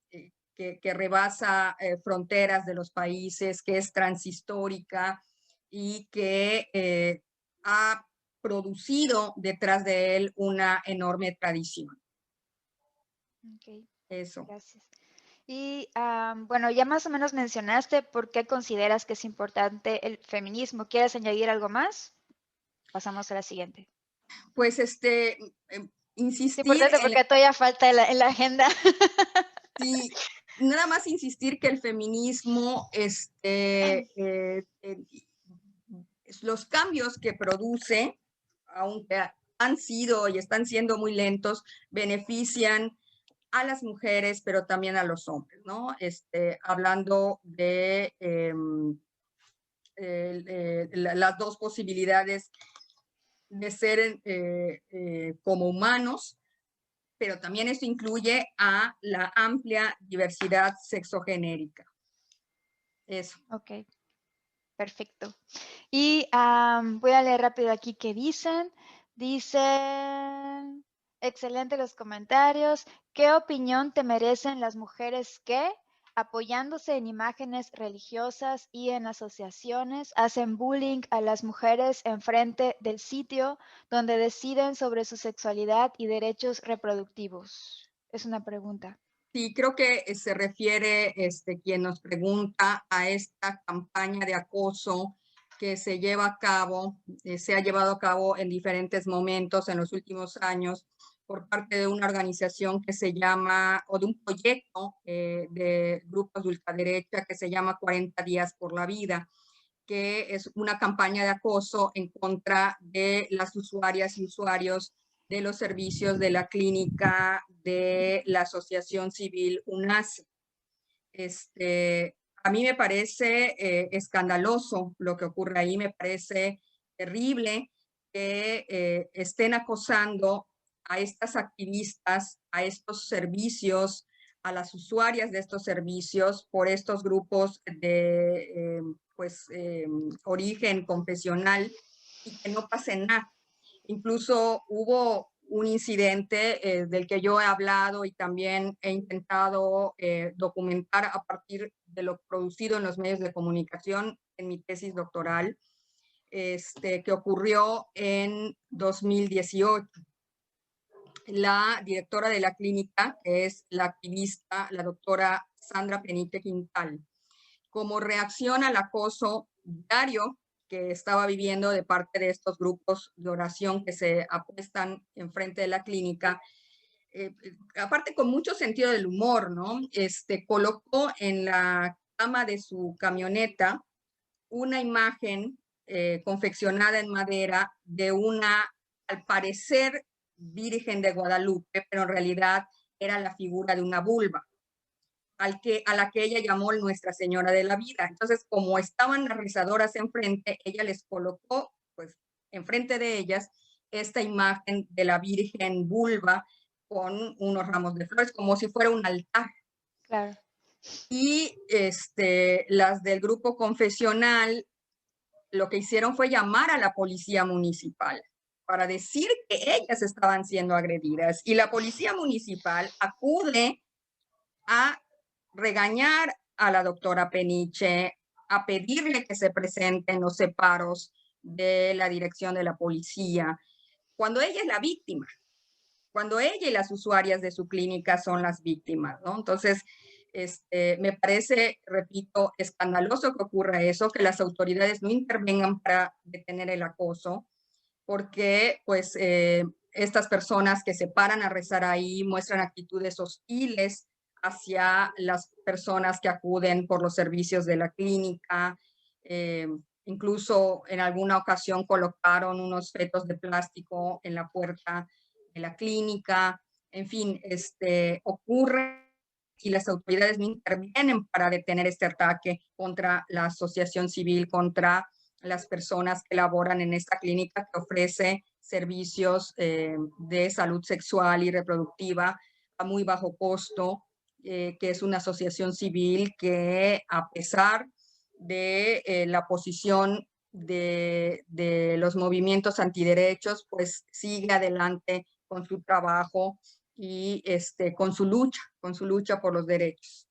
rebasa fronteras de los países, que es transhistórica y que ha producido detrás de él una enorme tradición. Ok, Eso. gracias. Y bueno, ya más o menos mencionaste por qué consideras que es importante el feminismo. ¿Quieres añadir algo más? Pasamos a la siguiente. Pues Es insistir importante porque todavía falta en la agenda. sí, nada más insistir que el feminismo, los cambios que produce, aunque han sido y están siendo muy lentos, benefician a las mujeres, pero también a los hombres, ¿no? Hablando de las dos posibilidades de ser como humanos, pero también esto incluye a la amplia diversidad sexogenérica. Eso. Ok, perfecto. Y voy a leer rápido aquí qué dicen. Dicen, excelente los comentarios. ¿Qué opinión te merecen las mujeres que, apoyándose en imágenes religiosas y en asociaciones, hacen bullying a las mujeres enfrente del sitio donde deciden sobre su sexualidad y derechos reproductivos? Es una pregunta. Sí, creo que se refiere quien nos pregunta a esta campaña de acoso que se lleva a cabo, se ha llevado a cabo en diferentes momentos en los últimos años por parte de una organización que se llama, o de un proyecto de grupos de ultraderecha que se llama 40 días por la vida, que es una campaña de acoso en contra de las usuarias y usuarios de los servicios de la clínica de la Asociación Civil UNACE. A mí me parece escandaloso lo que ocurre ahí, me parece terrible que estén acosando a estas activistas, a estos servicios, a las usuarias de estos servicios por estos grupos de origen confesional y que no pase nada. Incluso hubo un incidente del que yo he hablado y también he intentado documentar a partir de lo producido en los medios de comunicación en mi tesis doctoral, que ocurrió en 2018. La directora de la clínica, que es la activista, la doctora Sandra Peniche Quintal, como reacción al acoso diario que estaba viviendo de parte de estos grupos de oración que se apuestan enfrente de la clínica, aparte con mucho sentido del humor, ¿no? Colocó en la cama de su camioneta una imagen confeccionada en madera de una, al parecer, Virgen de Guadalupe, pero en realidad era la figura de una vulva a la que ella llamó Nuestra Señora de la Vida. Entonces, como estaban las rezadoras enfrente, ella les colocó, pues, enfrente de ellas, esta imagen de la Virgen vulva con unos ramos de flores, como si fuera un altar. Claro. Y las del grupo confesional lo que hicieron fue llamar a la policía municipal para decir que ellas estaban siendo agredidas. Y la policía municipal acude a regañar a la doctora Peniche, a pedirle que se presente en los separos de la dirección de la policía, cuando ella es la víctima, cuando ella y las usuarias de su clínica son las víctimas, ¿no? Entonces, me parece, repito, escandaloso que ocurra eso, que las autoridades no intervengan para detener el acoso, porque pues estas personas que se paran a rezar ahí muestran actitudes hostiles hacia las personas que acuden por los servicios de la clínica. Incluso en alguna ocasión colocaron unos fetos de plástico en la puerta de la clínica. En fin, ocurre y las autoridades no intervienen para detener este ataque contra la asociación civil, contra las personas que laboran en esta clínica que ofrece servicios de salud sexual y reproductiva a muy bajo costo, que es una asociación civil que a pesar de la posición de los movimientos antiderechos, pues sigue adelante con su trabajo y con su lucha por los derechos.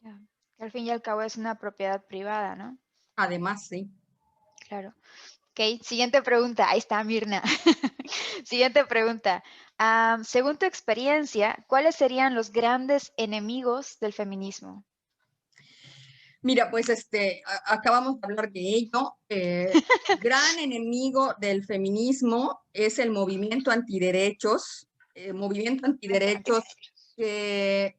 Ya. Al fin y al cabo es una propiedad privada, ¿no? Además, sí. Claro. Ok, siguiente pregunta. Ahí está, Mirna. Siguiente pregunta. Según tu experiencia, ¿cuáles serían los grandes enemigos del feminismo? Mira, pues acabamos de hablar de ello. Gran enemigo del feminismo es el movimiento antiderechos, que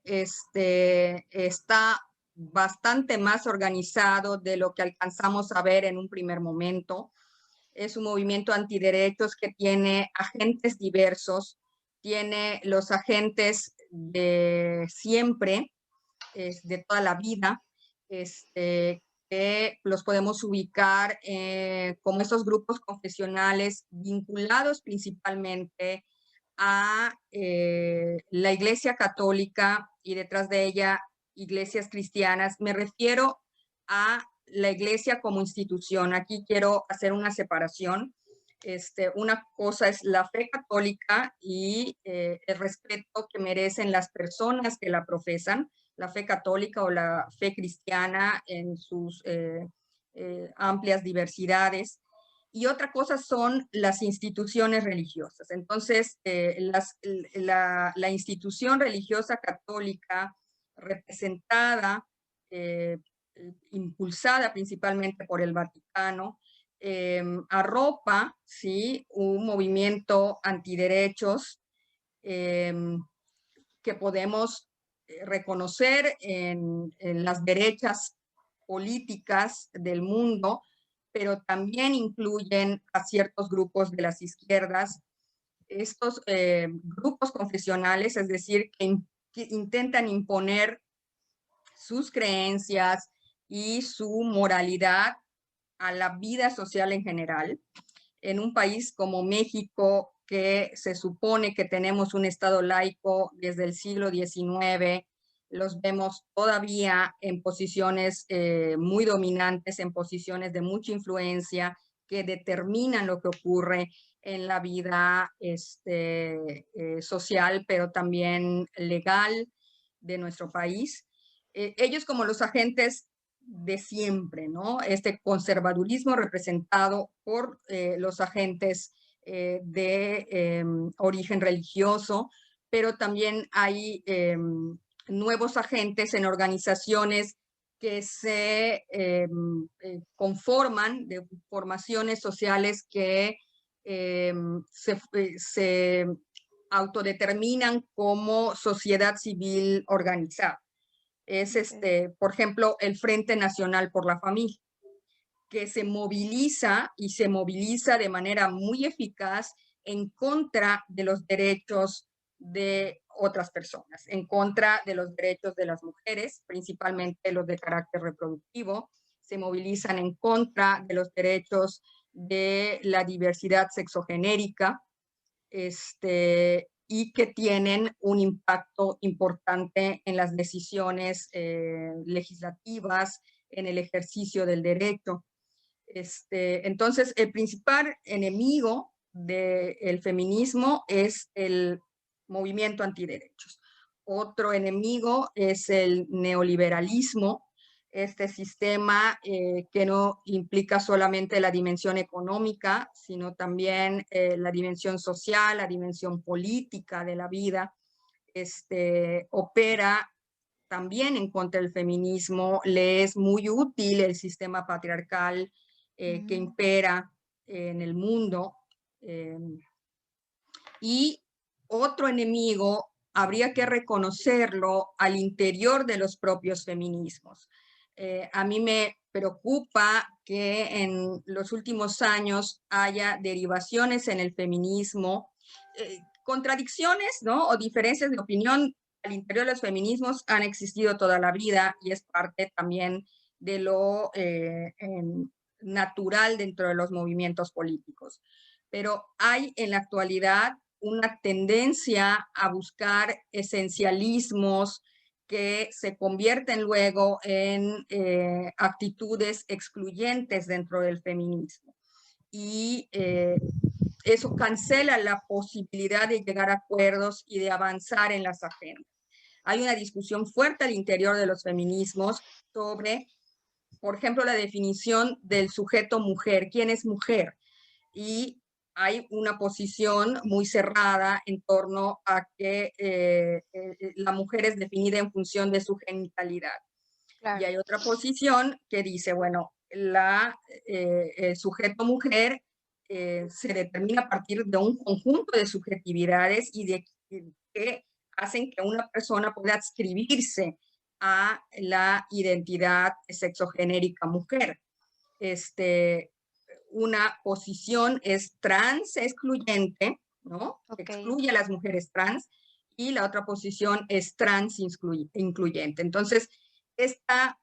está bastante más organizado de lo que alcanzamos a ver en un primer momento. Es un movimiento antiderechos que tiene agentes diversos, tiene los agentes de siempre, de toda la vida, que los podemos ubicar como estos grupos confesionales vinculados principalmente a la Iglesia Católica y detrás de ella iglesias cristianas. Me refiero a la Iglesia como institución. Aquí quiero hacer una separación. Una cosa es la fe católica y el respeto que merecen las personas que la profesan, la fe católica o la fe cristiana en sus amplias diversidades. Y otra cosa son las instituciones religiosas. Entonces, la institución religiosa católica representada, impulsada principalmente por el Vaticano, arropa, ¿sí?, un movimiento antiderechos que podemos reconocer en las derechas políticas del mundo, pero también incluyen a ciertos grupos de las izquierdas. Estos grupos confesionales, es decir, que intentan imponer sus creencias y su moralidad a la vida social en general. En un país como México, que se supone que tenemos un Estado laico desde el siglo XIX, los vemos todavía en posiciones muy dominantes, en posiciones de mucha influencia que determinan lo que ocurre en la vida social, pero también legal de nuestro país. Ellos como los agentes de siempre, ¿no? Este conservadurismo representado por los agentes de origen religioso, pero también hay nuevos agentes en organizaciones que se conforman de formaciones sociales que se autodeterminan como sociedad civil organizada. Es, por ejemplo, el Frente Nacional por la Familia, que se moviliza y se moviliza de manera muy eficaz en contra de los derechos de otras personas, en contra de los derechos de las mujeres, principalmente los de carácter reproductivo, se movilizan en contra de los derechos de la diversidad sexogenérica, y que tienen un impacto importante en las decisiones legislativas, en el ejercicio del derecho. Entonces, el principal enemigo del feminismo es el movimiento antiderechos. Otro enemigo es el neoliberalismo, este sistema que no implica solamente la dimensión económica, sino también la dimensión social, la dimensión política de la vida. Opera también en contra del feminismo, le es muy útil el sistema patriarcal que impera en el mundo. Y otro enemigo habría que reconocerlo al interior de los propios feminismos. A mí me preocupa que en los últimos años haya derivaciones en el feminismo, contradicciones, ¿no?, o diferencias de opinión al interior de los feminismos han existido toda la vida y es parte también de lo natural dentro de los movimientos políticos. Pero hay en la actualidad una tendencia a buscar esencialismos que se convierten luego en actitudes excluyentes dentro del feminismo. Y eso cancela la posibilidad de llegar a acuerdos y de avanzar en las agendas. Hay una discusión fuerte al interior de los feminismos sobre, por ejemplo, la definición del sujeto mujer. ¿Quién es mujer? Y hay una posición muy cerrada en torno a que la mujer es definida en función de su genitalidad. Claro. Y hay otra posición que dice, bueno, el sujeto mujer se determina a partir de un conjunto de subjetividades y de que hacen que una persona pueda adscribirse a la identidad sexogenérica mujer. Una posición es trans excluyente, ¿no? Okay. Excluye a las mujeres trans, y la otra posición es trans incluyente. Entonces, esta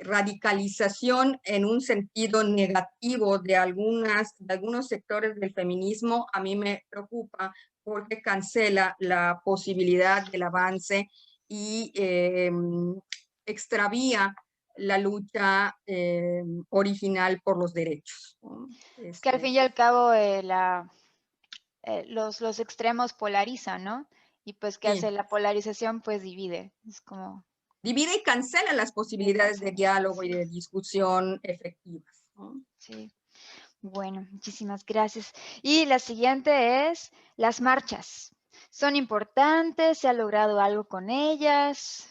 radicalización en un sentido negativo de algunos sectores del feminismo a mí me preocupa porque cancela la posibilidad del avance y extravía la lucha original por los derechos, ¿no? Que al fin y al cabo los extremos polarizan, ¿no? Y pues, ¿qué hace Sí, la polarización? Pues divide. Es como divide y cancela las posibilidades de cancela. diálogo y Sí, de discusión efectivas, ¿no? sí. Bueno, muchísimas gracias. Y la siguiente es las marchas. ¿Son importantes? ¿Se ha logrado algo con ellas?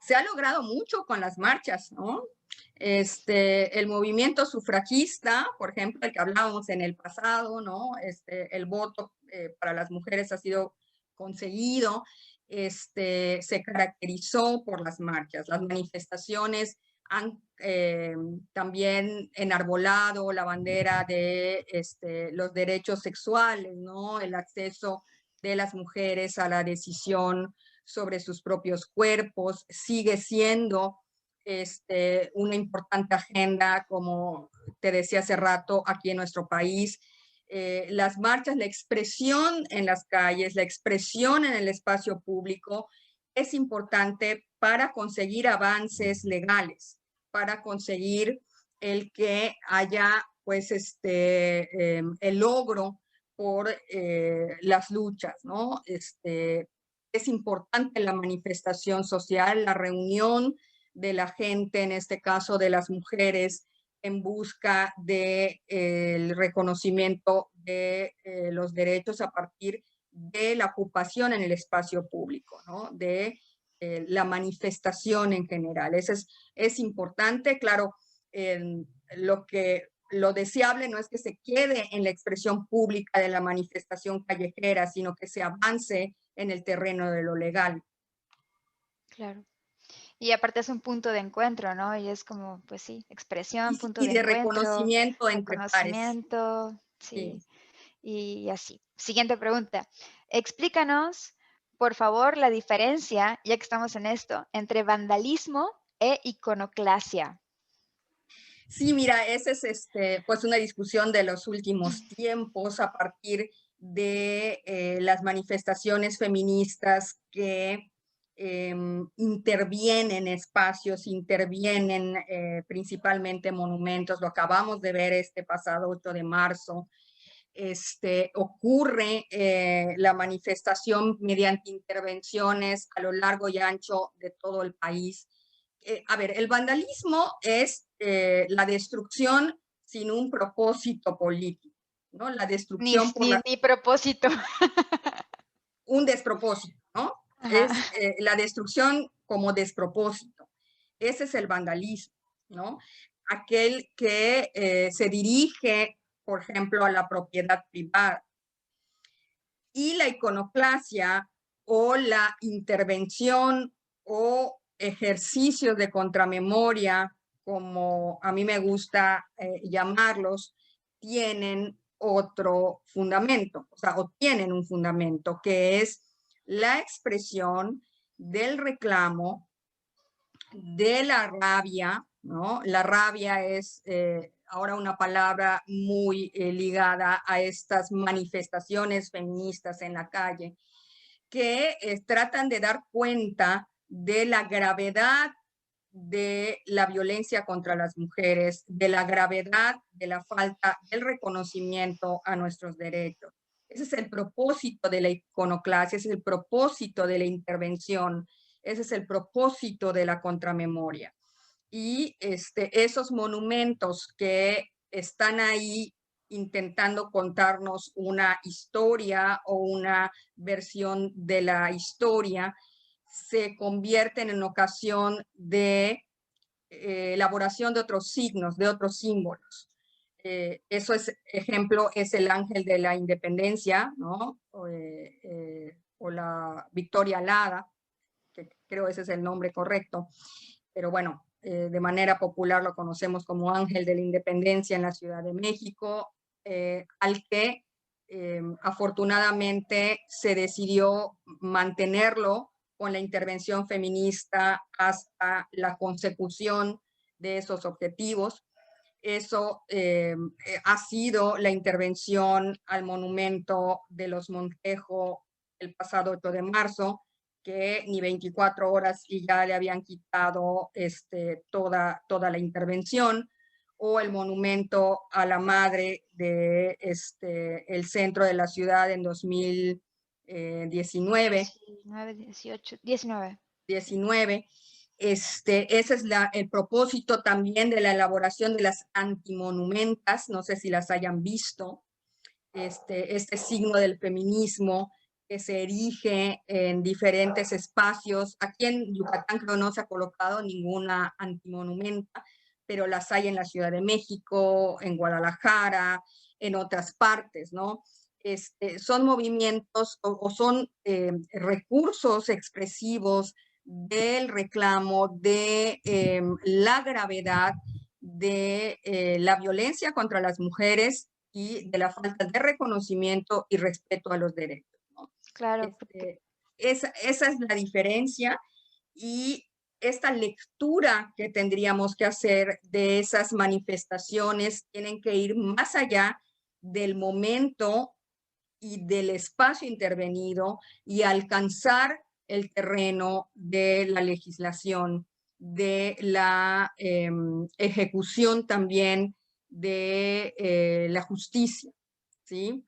Se ha logrado mucho con las marchas, ¿no? El movimiento sufragista, por ejemplo, el que hablábamos en el pasado, ¿no? El voto para las mujeres ha sido conseguido, se caracterizó por las marchas. Las manifestaciones han también enarbolado la bandera de los derechos sexuales, ¿no? El acceso de las mujeres a la decisión sobre sus propios cuerpos, sigue siendo una importante agenda, como te decía hace rato, aquí en nuestro país. Las marchas, la expresión en las calles, la expresión en el espacio público es importante para conseguir avances legales, para conseguir el que haya pues el logro por las luchas, ¿no? Es importante la manifestación social, la reunión de la gente, en este caso de las mujeres, en busca del reconocimiento de los derechos a partir de la ocupación en el espacio público, ¿no? De la manifestación en general. Eso es importante, claro, lo deseable no es que se quede en la expresión pública de la manifestación callejera, sino que se avance en el terreno de lo legal. Claro. Y aparte es un punto de encuentro, ¿no? Y es como, pues sí, expresión, punto Y de de encuentro, reconocimiento entre pares. reconocimiento, Sí. sí, y así. Siguiente pregunta. Explícanos, por favor, la diferencia, ya que estamos en esto, entre vandalismo e iconoclasia. Sí, mira, esa es pues una discusión de los últimos tiempos a partir de las manifestaciones feministas que intervienen espacios, intervienen principalmente monumentos. Lo acabamos de ver este pasado 8 de marzo. Ocurre la manifestación mediante intervenciones a lo largo y ancho de todo el país. A ver, el vandalismo es la destrucción sin un propósito político, ¿no? La Ni, destrucción por ni propósito. un despropósito, ¿no? Ajá. Es la destrucción como despropósito. Ese es el vandalismo, ¿no? Aquel que se dirige, por ejemplo, a la propiedad privada. Y la iconoclasia o la intervención o ejercicios de contramemoria, como a mí me gusta llamarlos, tienen otro fundamento, o sea, o tienen un fundamento que es la expresión del reclamo, de la rabia, ¿no? La rabia es ahora una palabra muy ligada a estas manifestaciones feministas en la calle, que tratan de dar cuenta de la gravedad de la violencia contra las mujeres, de la gravedad de la falta del reconocimiento a nuestros derechos. Ese es el propósito de la iconoclasia, ese es el propósito de la intervención, ese es el propósito de la contramemoria. Y esos monumentos que están ahí intentando contarnos una historia o una versión de la historia, se convierten en ocasión de elaboración de otros signos, de otros símbolos. Eso es, ejemplo, es el ángel de la independencia, ¿no? O la Victoria Alada, que creo ese es el nombre correcto, pero bueno, de manera popular lo conocemos como Ángel de la Independencia en la Ciudad de México, al que afortunadamente se decidió mantenerlo con la intervención feminista hasta la consecución de esos objetivos. Eso ha sido la intervención al monumento de los Montejo el pasado 8 de marzo, que ni 24 horas y ya le habían quitado toda la intervención, o el monumento a la madre de el centro de la ciudad en 2019. 19, 18, 19. 19. Ese es el propósito también de la elaboración de las antimonumentas, no sé si las hayan visto, este signo del feminismo que se erige en diferentes espacios. Aquí en Yucatán creo no se ha colocado ninguna antimonumenta, pero las hay en la Ciudad de México, en Guadalajara, en otras partes, ¿no? Son movimientos o son recursos expresivos del reclamo de la gravedad de la violencia contra las mujeres y de la falta de reconocimiento y respeto a los derechos, ¿no? Claro. Esa es la diferencia, y esta lectura que tendríamos que hacer de esas manifestaciones tienen que ir más allá del momento y del espacio intervenido y alcanzar el terreno de la legislación, de la ejecución también de la justicia, ¿sí?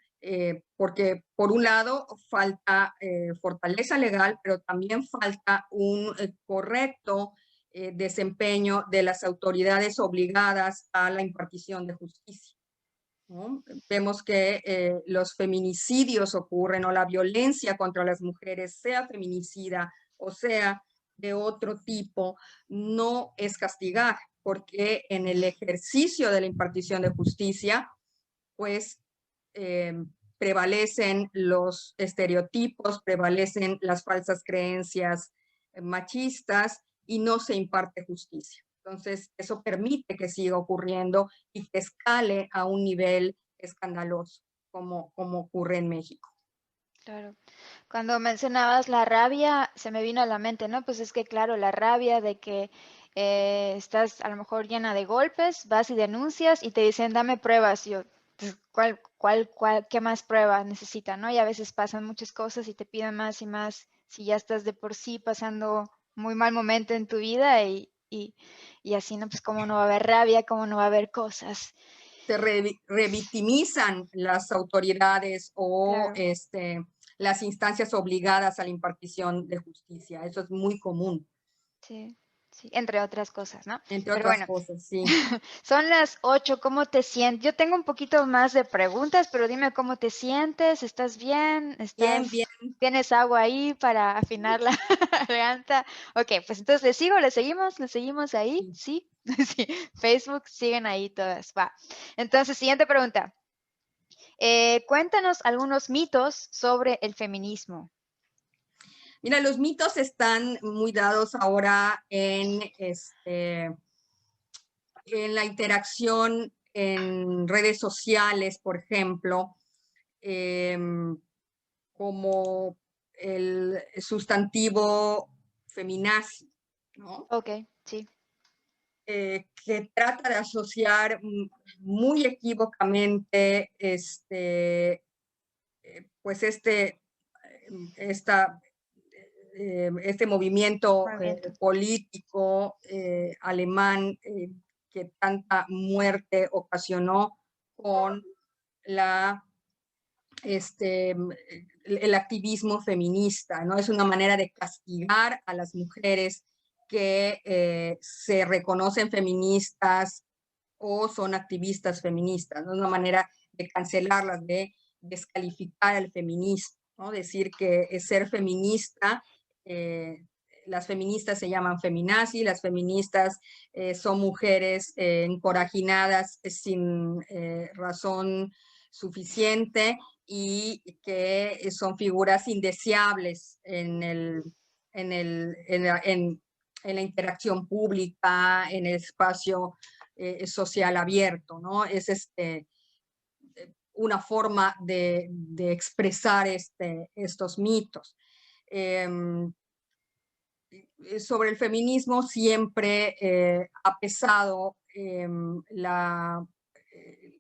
Porque por un lado falta fortaleza legal, pero también falta un correcto desempeño de las autoridades obligadas a la impartición de justicia, ¿no? Vemos que los feminicidios ocurren, o la violencia contra las mujeres, sea feminicida o sea de otro tipo, no es castigar, porque en el ejercicio de la impartición de justicia, pues prevalecen los estereotipos, prevalecen las falsas creencias machistas y no se imparte justicia. Entonces, eso permite que siga ocurriendo y que escale a un nivel escandaloso, como ocurre en México. Claro. Cuando mencionabas la rabia, se me vino a la mente, ¿no? Pues es que, claro, la rabia de que estás a lo mejor llena de golpes, vas y denuncias y te dicen, dame pruebas. Y yo, pues, ¿qué más prueba necesitan, no? Y a veces pasan muchas cosas y te piden más y más si ya estás de por sí pasando muy mal momento en tu vida y así, ¿no? Pues cómo no va a haber rabia, cómo no va a haber cosas. Se revictimizan las autoridades o Claro. las instancias obligadas a la impartición de justicia. Eso es muy común. Sí, sí, entre otras cosas, ¿no? Entre Pero otras bueno, cosas, sí. son las 8, ¿cómo te sientes? Yo tengo un poquito más de preguntas, pero dime cómo te sientes, ¿estás bien? Bien, bien. ¿Tienes agua ahí para afinar la garganta? Ok, pues entonces le seguimos ahí, Sí. ¿sí? Sí, Facebook, siguen ahí todas, va. Entonces, siguiente pregunta. Cuéntanos algunos mitos sobre el feminismo. Mira, los mitos están muy dados ahora en la interacción en redes sociales, por ejemplo, como el sustantivo feminazi, ¿no? Ok, sí. Que trata de asociar muy equívocamente pues esta este movimiento Movimiento. político alemán que tanta muerte ocasionó con la, el activismo feminista, ¿no? Es una manera de castigar a las mujeres que se reconocen feministas o son activistas feministas, ¿no? Es una manera de cancelarlas, de descalificar al feminismo, ¿no? Decir que ser feminista, las feministas se llaman feminazis, las feministas son mujeres encorajinadas sin razón suficiente y que son figuras indeseables en la interacción pública, en el espacio social abierto, ¿no? Es una forma de expresar estos mitos. Sobre el feminismo siempre ha pesado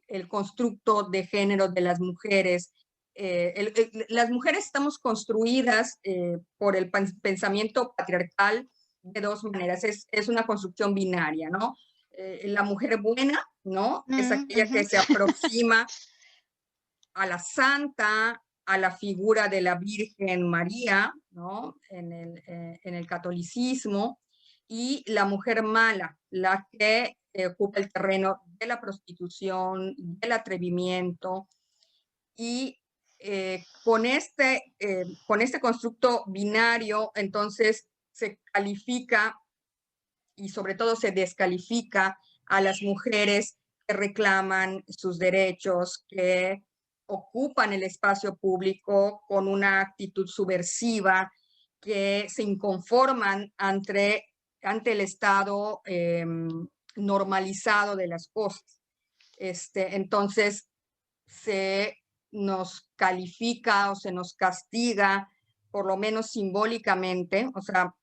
el constructo de género de las mujeres. Las mujeres estamos construidas por el pensamiento patriarcal de dos maneras. Es una construcción binaria, ¿no? La mujer buena, ¿no? Es Mm, aquella ujú. que se aproxima a la santa, a la figura de la Virgen María, ¿no? En el catolicismo, y la mujer mala, la que ocupa el terreno de la prostitución, del atrevimiento, y con este constructo binario, entonces se califica y sobre todo se descalifica a las mujeres que reclaman sus derechos, que ocupan el espacio público con una actitud subversiva, que se inconforman ante el estado normalizado de las cosas. Entonces, se nos califica o se nos castiga, por lo menos simbólicamente, o sea,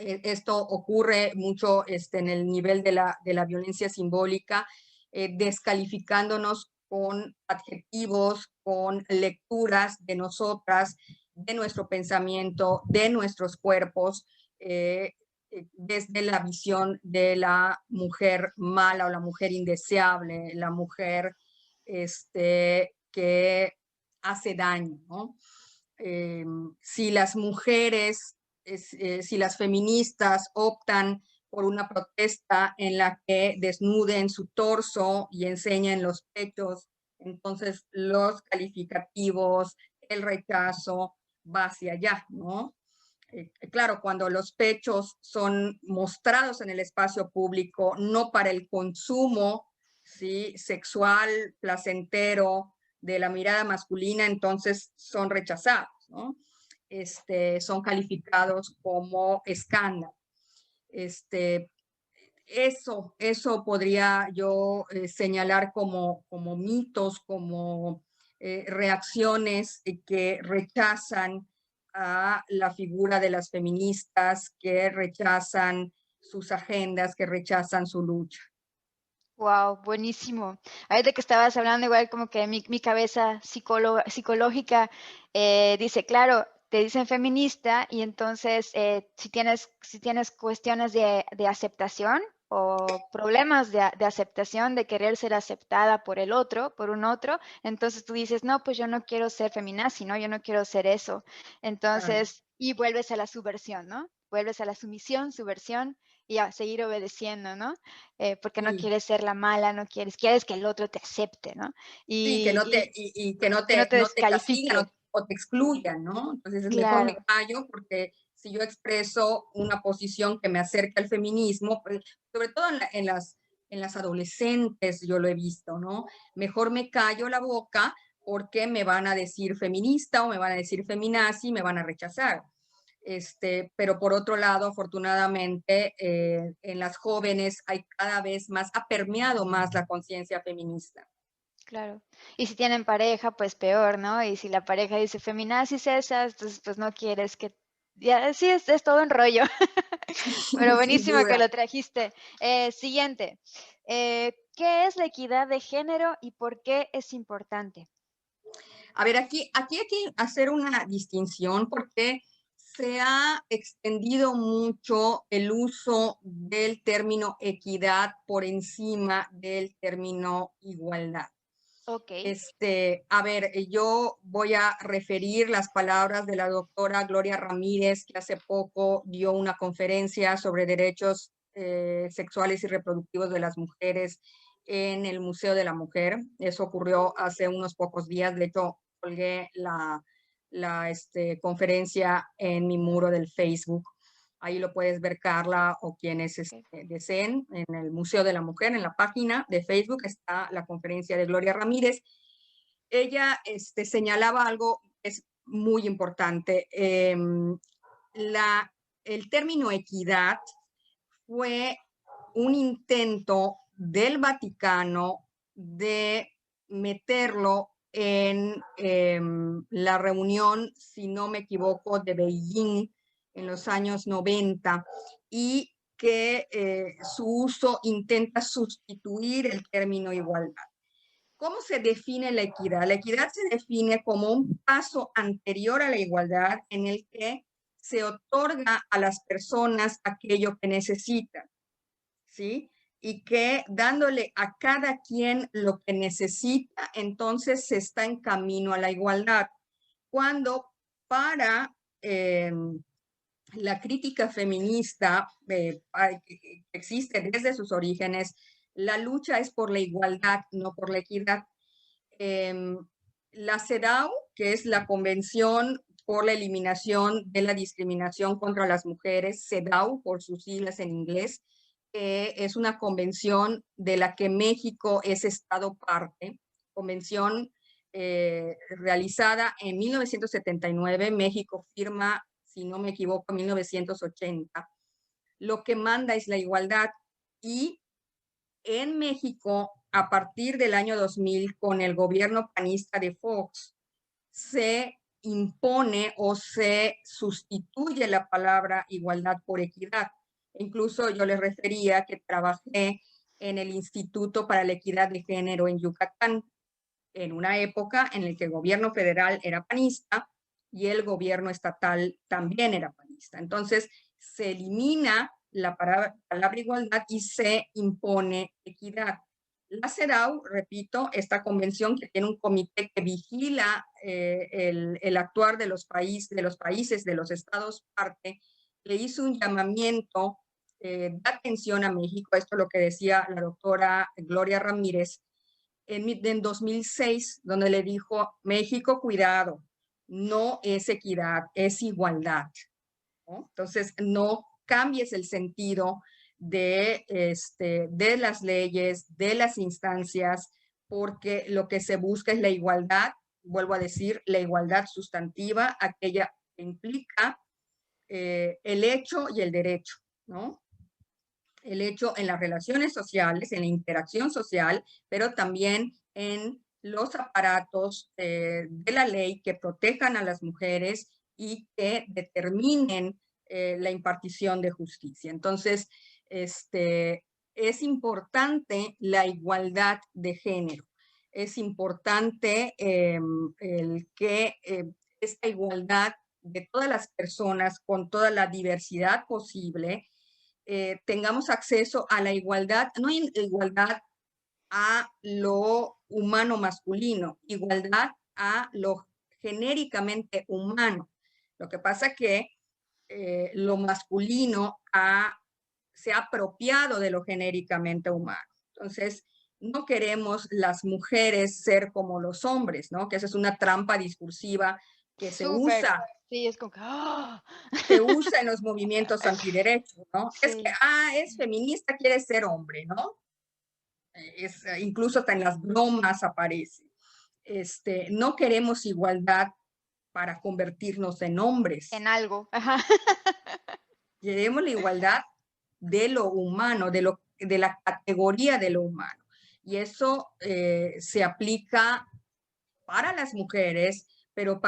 esto ocurre mucho en el nivel de la violencia simbólica, descalificándonos con adjetivos, con lecturas de nosotras, de nuestro pensamiento, de nuestros cuerpos, desde la visión de la mujer mala o la mujer indeseable, la mujer que hace daño, ¿no? Si las mujeres si las feministas optan por una protesta en la que desnuden su torso y enseñen los pechos, entonces los calificativos, el rechazo va hacia allá, ¿no? Claro, cuando los pechos son mostrados en el espacio público, no para el consumo, ¿sí? Sexual, placentero, de la mirada masculina, entonces son rechazados, ¿no? Son calificados como escándalo. Eso podría yo señalar como mitos, como reacciones que rechazan a la figura de las feministas, que rechazan sus agendas, que rechazan su lucha. Wow, buenísimo. Ahorita que estabas hablando, igual como que mi cabeza psicológica dice, claro, te dicen feminista y entonces si tienes cuestiones de aceptación o problemas de aceptación, de querer ser aceptada por el otro, por un otro, entonces tú dices, no, pues yo no quiero ser feminazi, ¿no? Yo no quiero ser eso. Claro. Entonces, y vuelves a la subversión, ¿no? Vuelves a la sumisión, subversión y a seguir obedeciendo, ¿no? Porque no Sí, quieres ser la mala, no quieres que el otro te acepte, ¿no? sí, que no te, Y y que no que no te, te no te castigan descalifique. o te excluyan, ¿no? Entonces es mejor me Claro, callo porque si yo expreso una posición que me acerca al feminismo, pues, sobre todo en las adolescentes yo lo he visto, ¿no? Mejor me callo la boca porque me van a decir feminista o me van a decir feminazi y me van a rechazar. Pero por otro lado, afortunadamente, en las jóvenes hay cada vez más, ha permeado más la conciencia feminista. claro. Y si tienen pareja, pues peor, ¿no? Y si la pareja dice feminazis esas, entonces pues no quieres que... Ya, sí, es todo un rollo. Pero Sin buenísimo que duda. lo trajiste. Siguiente. ¿Qué es la equidad de género y por qué es importante? A ver, aquí hay que hacer una distinción porque se ha extendido mucho el uso del término equidad por encima del término igualdad. Ok. A ver, yo voy a referir las palabras de la doctora Gloria Ramírez, que hace poco dio una conferencia sobre derechos sexuales y reproductivos de las mujeres en el Museo de la Mujer. Eso ocurrió hace unos pocos días. De hecho, colgué la conferencia en mi muro del Facebook. Ahí lo puedes ver, Carla, o quienes Ok. deseen. En el Museo de la Mujer, en la página de Facebook, está la conferencia de Gloria Ramírez. Ella señalaba algo que es muy importante. El término equidad fue un intento del Vaticano de meterlo en la reunión, si no me equivoco, de Beijing en los años 90, y que su uso intenta sustituir el término igualdad. ¿Cómo se define la equidad? La equidad se define como un paso anterior a la igualdad en el que se otorga a las personas aquello que necesitan, ¿sí? Y que dándole a cada quien lo que necesita, entonces se está en camino a la igualdad. Cuando para la crítica feminista que existe desde sus orígenes, la lucha es por la igualdad, no por la equidad. La CEDAW, que es la Convención por la Eliminación de la Discriminación contra las Mujeres, CEDAW por sus siglas en inglés, es una convención de la que México es Estado parte, convención realizada en 1979, México firma, si no me equivoco, en 1980. Lo que manda es la igualdad, y en México, a partir del año 2000, con el gobierno panista de Fox, se impone o se sustituye la palabra igualdad por equidad. Incluso yo les refería que trabajé en el Instituto para la Equidad de Género en Yucatán, en una época en la que el gobierno federal era panista y el gobierno estatal también era panista. Entonces, se elimina la palabra igualdad y se impone equidad. La CEDAW, repito, esta convención que tiene un comité que vigila el actuar de los países, de los estados parte, le hizo un llamamiento de atención a México, esto es lo que decía la doctora Gloria Ramírez, en 2006, donde le dijo, México, cuidado, no es equidad, es igualdad, ¿no? Entonces, no cambies el sentido de las leyes, de las instancias, porque lo que se busca es la igualdad, vuelvo a decir, la igualdad sustantiva, aquella que implica el hecho y el derecho, ¿no? El hecho en las relaciones sociales, en la interacción social, pero también en los aparatos de la ley que protejan a las mujeres y que determinen la impartición de justicia. Entonces, es importante la igualdad de género. Es importante el que esta igualdad de todas las personas con toda la diversidad posible tengamos acceso a la igualdad, no hay igualdad a lo humano masculino, igualdad a lo genéricamente humano. Lo que pasa que lo masculino se ha apropiado de lo genéricamente humano. Entonces, no queremos las mujeres ser como los hombres, ¿no? Que esa es una trampa discursiva que Súper. Sí, es como que, ¡ah! se usa en los movimientos antiderechos, ¿no? Es que, Sí. es feminista, quiere ser hombre, ¿no? Incluso hasta en las bromas aparece. No queremos igualdad para convertirnos en hombres. En algo. Ajá. Queremos la igualdad de lo humano, de la categoría de lo humano. Y eso se aplica para las mujeres, pero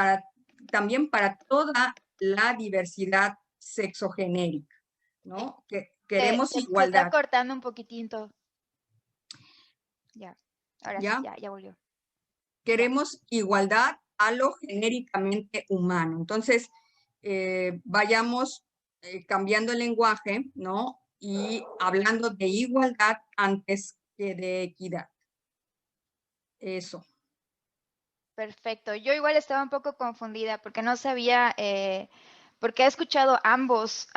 también para toda la diversidad sexogenérica, ¿no? Que queremos Se está igualdad, cortando un poquitito. Ya. Ahora sí, ¿ya? ya volvió. Ya. Queremos igualdad a lo genéricamente humano. Entonces, vayamos cambiando el lenguaje, ¿no? Y hablando de igualdad antes que de equidad. Eso. Perfecto. Yo igual estaba un poco confundida porque no sabía, porque he escuchado ambos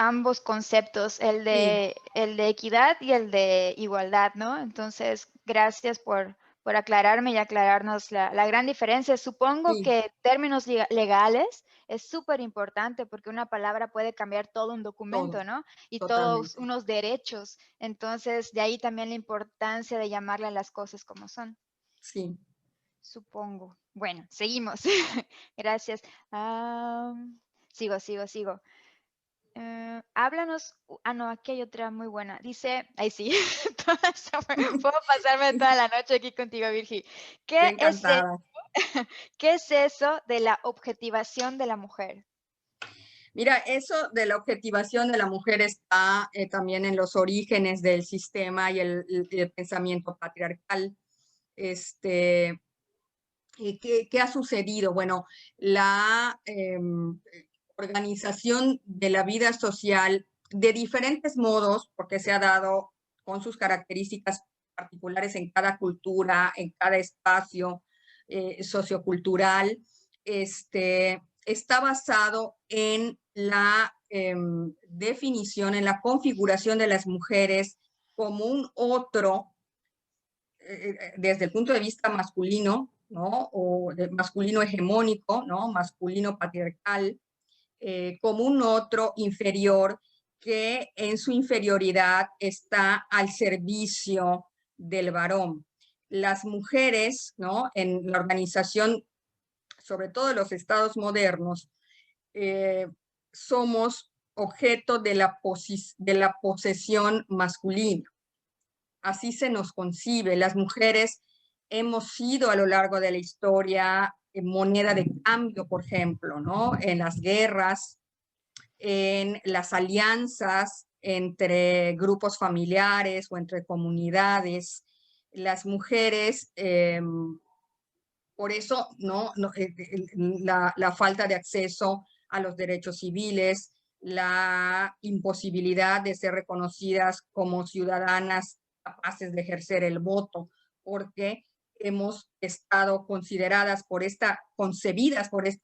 conceptos, Sí, el de equidad y el de igualdad, ¿no? Entonces, gracias por aclararme y aclararnos la gran diferencia. Supongo sí, que en términos legales es súper importante porque una palabra puede cambiar todo un todo, documento, ¿no? Y todos totalmente. unos derechos. Entonces, de ahí también la importancia de llamarle a las cosas como son. Sí. Supongo. Bueno, seguimos. Gracias. Sigo. Háblanos, no, aquí hay otra muy buena. Dice, ahí sí, puedo pasarme toda la noche aquí contigo, Virgi. Yo ¿Qué es, encantada. qué es eso de la objetivación de la mujer? Mira, eso de la objetivación de la mujer está también en los orígenes del sistema y el pensamiento patriarcal. Este, ¿Qué ha sucedido? Bueno, la organización de la vida social de diferentes modos, porque se ha dado con sus características particulares en cada cultura, en cada espacio sociocultural, está basado en la definición, en la configuración de las mujeres como un otro desde el punto de vista masculino, ¿no? O de masculino hegemónico, ¿no? Masculino patriarcal, como un otro inferior que en su inferioridad está al servicio del varón. Las mujeres, ¿no? En la organización, sobre todo en los estados modernos, eh, somos objeto de la posesión masculina. Así se nos concibe. Las mujeres hemos sido a lo largo de la historia moneda de cambio, por ejemplo, ¿no? En las guerras, en las alianzas entre grupos familiares o entre comunidades. Las mujeres, por eso, la falta de acceso a los derechos civiles, la imposibilidad de ser reconocidas como ciudadanas capaces de ejercer el voto, porque hemos estado concebidas por esta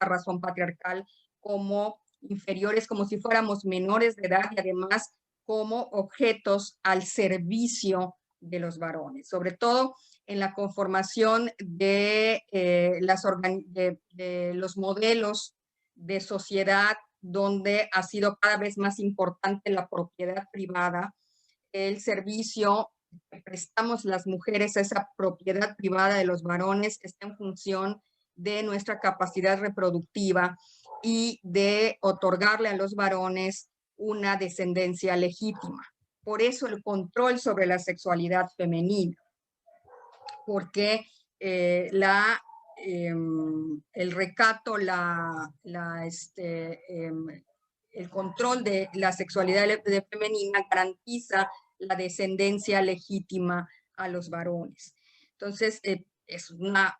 razón patriarcal como inferiores, como si fuéramos menores de edad y además como objetos al servicio de los varones, sobre todo en la conformación de los modelos de sociedad donde ha sido cada vez más importante la propiedad privada, el servicio que prestamos las mujeres a esa propiedad privada de los varones está en función de nuestra capacidad reproductiva y de otorgarle a los varones una descendencia legítima. Por eso el control sobre la sexualidad femenina, porque el recato, el control de la sexualidad femenina garantiza la descendencia legítima a los varones. Entonces, es una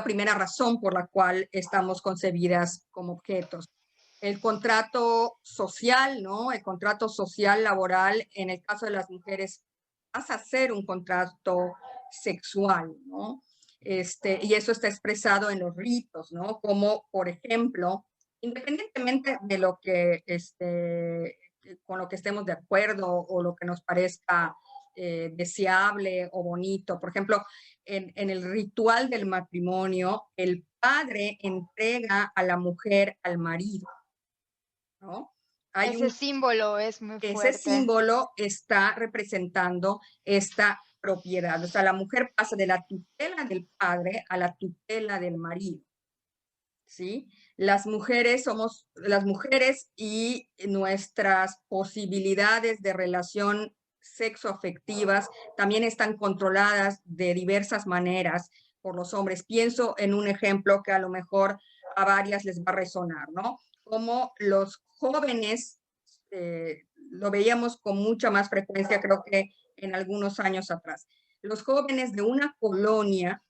primera razón por la cual estamos concebidas como objetos. El contrato social, ¿no? El contrato social laboral, en el caso de las mujeres, pasa a ser un contrato sexual, ¿no? Y eso está expresado en los ritos, ¿no? Como, por ejemplo, independientemente de lo que, con lo que estemos de acuerdo o lo que nos parezca deseable o bonito. Por ejemplo, en el ritual del matrimonio, el padre entrega a la mujer al marido, ¿no? Ese símbolo es muy Ese fuerte. símbolo está representando esta propiedad. O sea, la mujer pasa de la tutela del padre a la tutela del marido. ¿Sí? Las mujeres y nuestras posibilidades de relación sexoafectivas también están controladas de diversas maneras por los hombres. Pienso en un ejemplo que a lo mejor a varias les va a resonar, ¿no? Como los jóvenes, lo veíamos con mucha más frecuencia, creo que en algunos años atrás. Los jóvenes de una colonia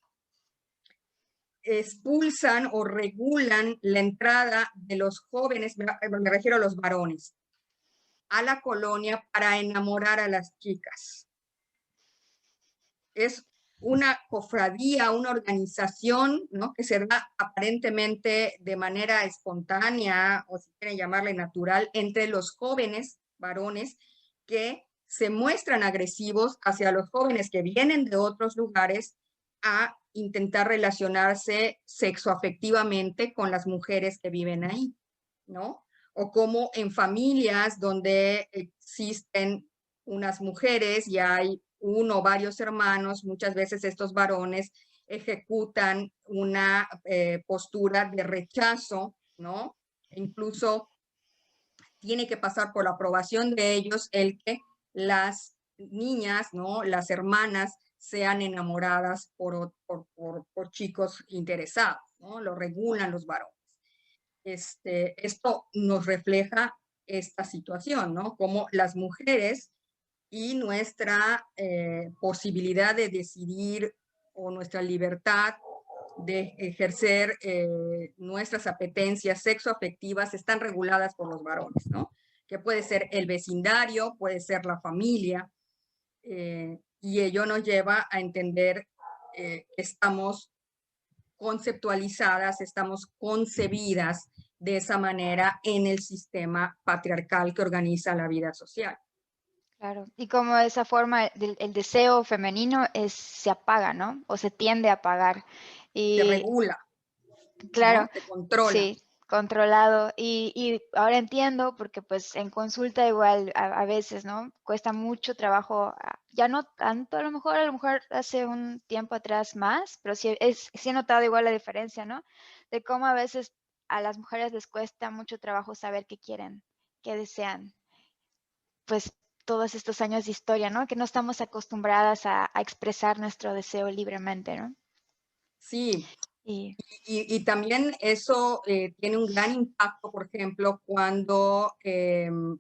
expulsan o regulan la entrada de los jóvenes, me refiero a los varones, a la colonia para enamorar a las chicas. Es una cofradía, una organización, ¿no? Que se da aparentemente de manera espontánea, o si quieren llamarle natural, entre los jóvenes varones que se muestran agresivos hacia los jóvenes que vienen de otros lugares a intentar relacionarse sexoafectivamente con las mujeres que viven ahí, ¿no? O como en familias donde existen unas mujeres y hay uno o varios hermanos, muchas veces estos varones ejecutan una postura de rechazo, ¿no? incluso tiene que pasar por la aprobación de ellos el que las niñas, ¿no? Las hermanas sean enamoradas por chicos interesados, ¿no? Lo regulan los varones. Esto nos refleja esta situación, ¿no? Como las mujeres y nuestra posibilidad de decidir o nuestra libertad de ejercer nuestras apetencias sexoafectivas están reguladas por los varones, ¿no? Que puede ser el vecindario, puede ser la familia, y ello nos lleva a entender que estamos conceptualizadas, estamos concebidas de esa manera en el sistema patriarcal que organiza la vida social. Claro, y como esa forma el deseo femenino se apaga, ¿no? O se tiende a apagar. Te Y regula, claro, ¿no? Te controla. sí, controlado. Y ahora entiendo, porque pues en consulta igual a veces, ¿no? Cuesta mucho trabajo, ya no tanto a lo mejor hace un tiempo atrás más, pero sí, sí he notado igual la diferencia, ¿no? De cómo a veces a las mujeres les cuesta mucho trabajo saber qué quieren, qué desean. Pues todos estos años de historia, ¿no? Que no estamos acostumbradas a expresar nuestro deseo libremente, ¿no? Sí, Y y también eso tiene un gran impacto, por ejemplo, cuando en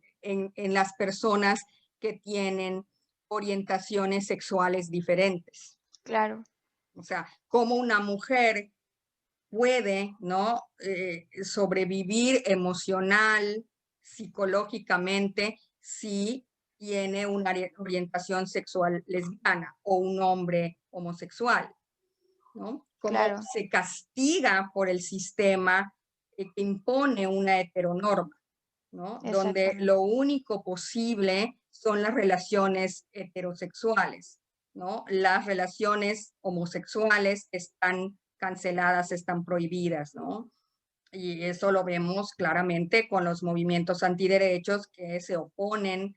las personas que tienen orientaciones sexuales diferentes. claro, O sea, cómo una mujer puede, ¿no? Sobrevivir emocional, psicológicamente, si tiene una orientación sexual lesbiana o un hombre homosexual, ¿no? Cómo claro, se castiga por el sistema que impone una heteronorma, ¿no? Donde exactamente. lo único posible son las relaciones heterosexuales, ¿no? Las relaciones homosexuales están canceladas, están prohibidas, ¿no? Y eso lo vemos claramente con los movimientos antiderechos que se oponen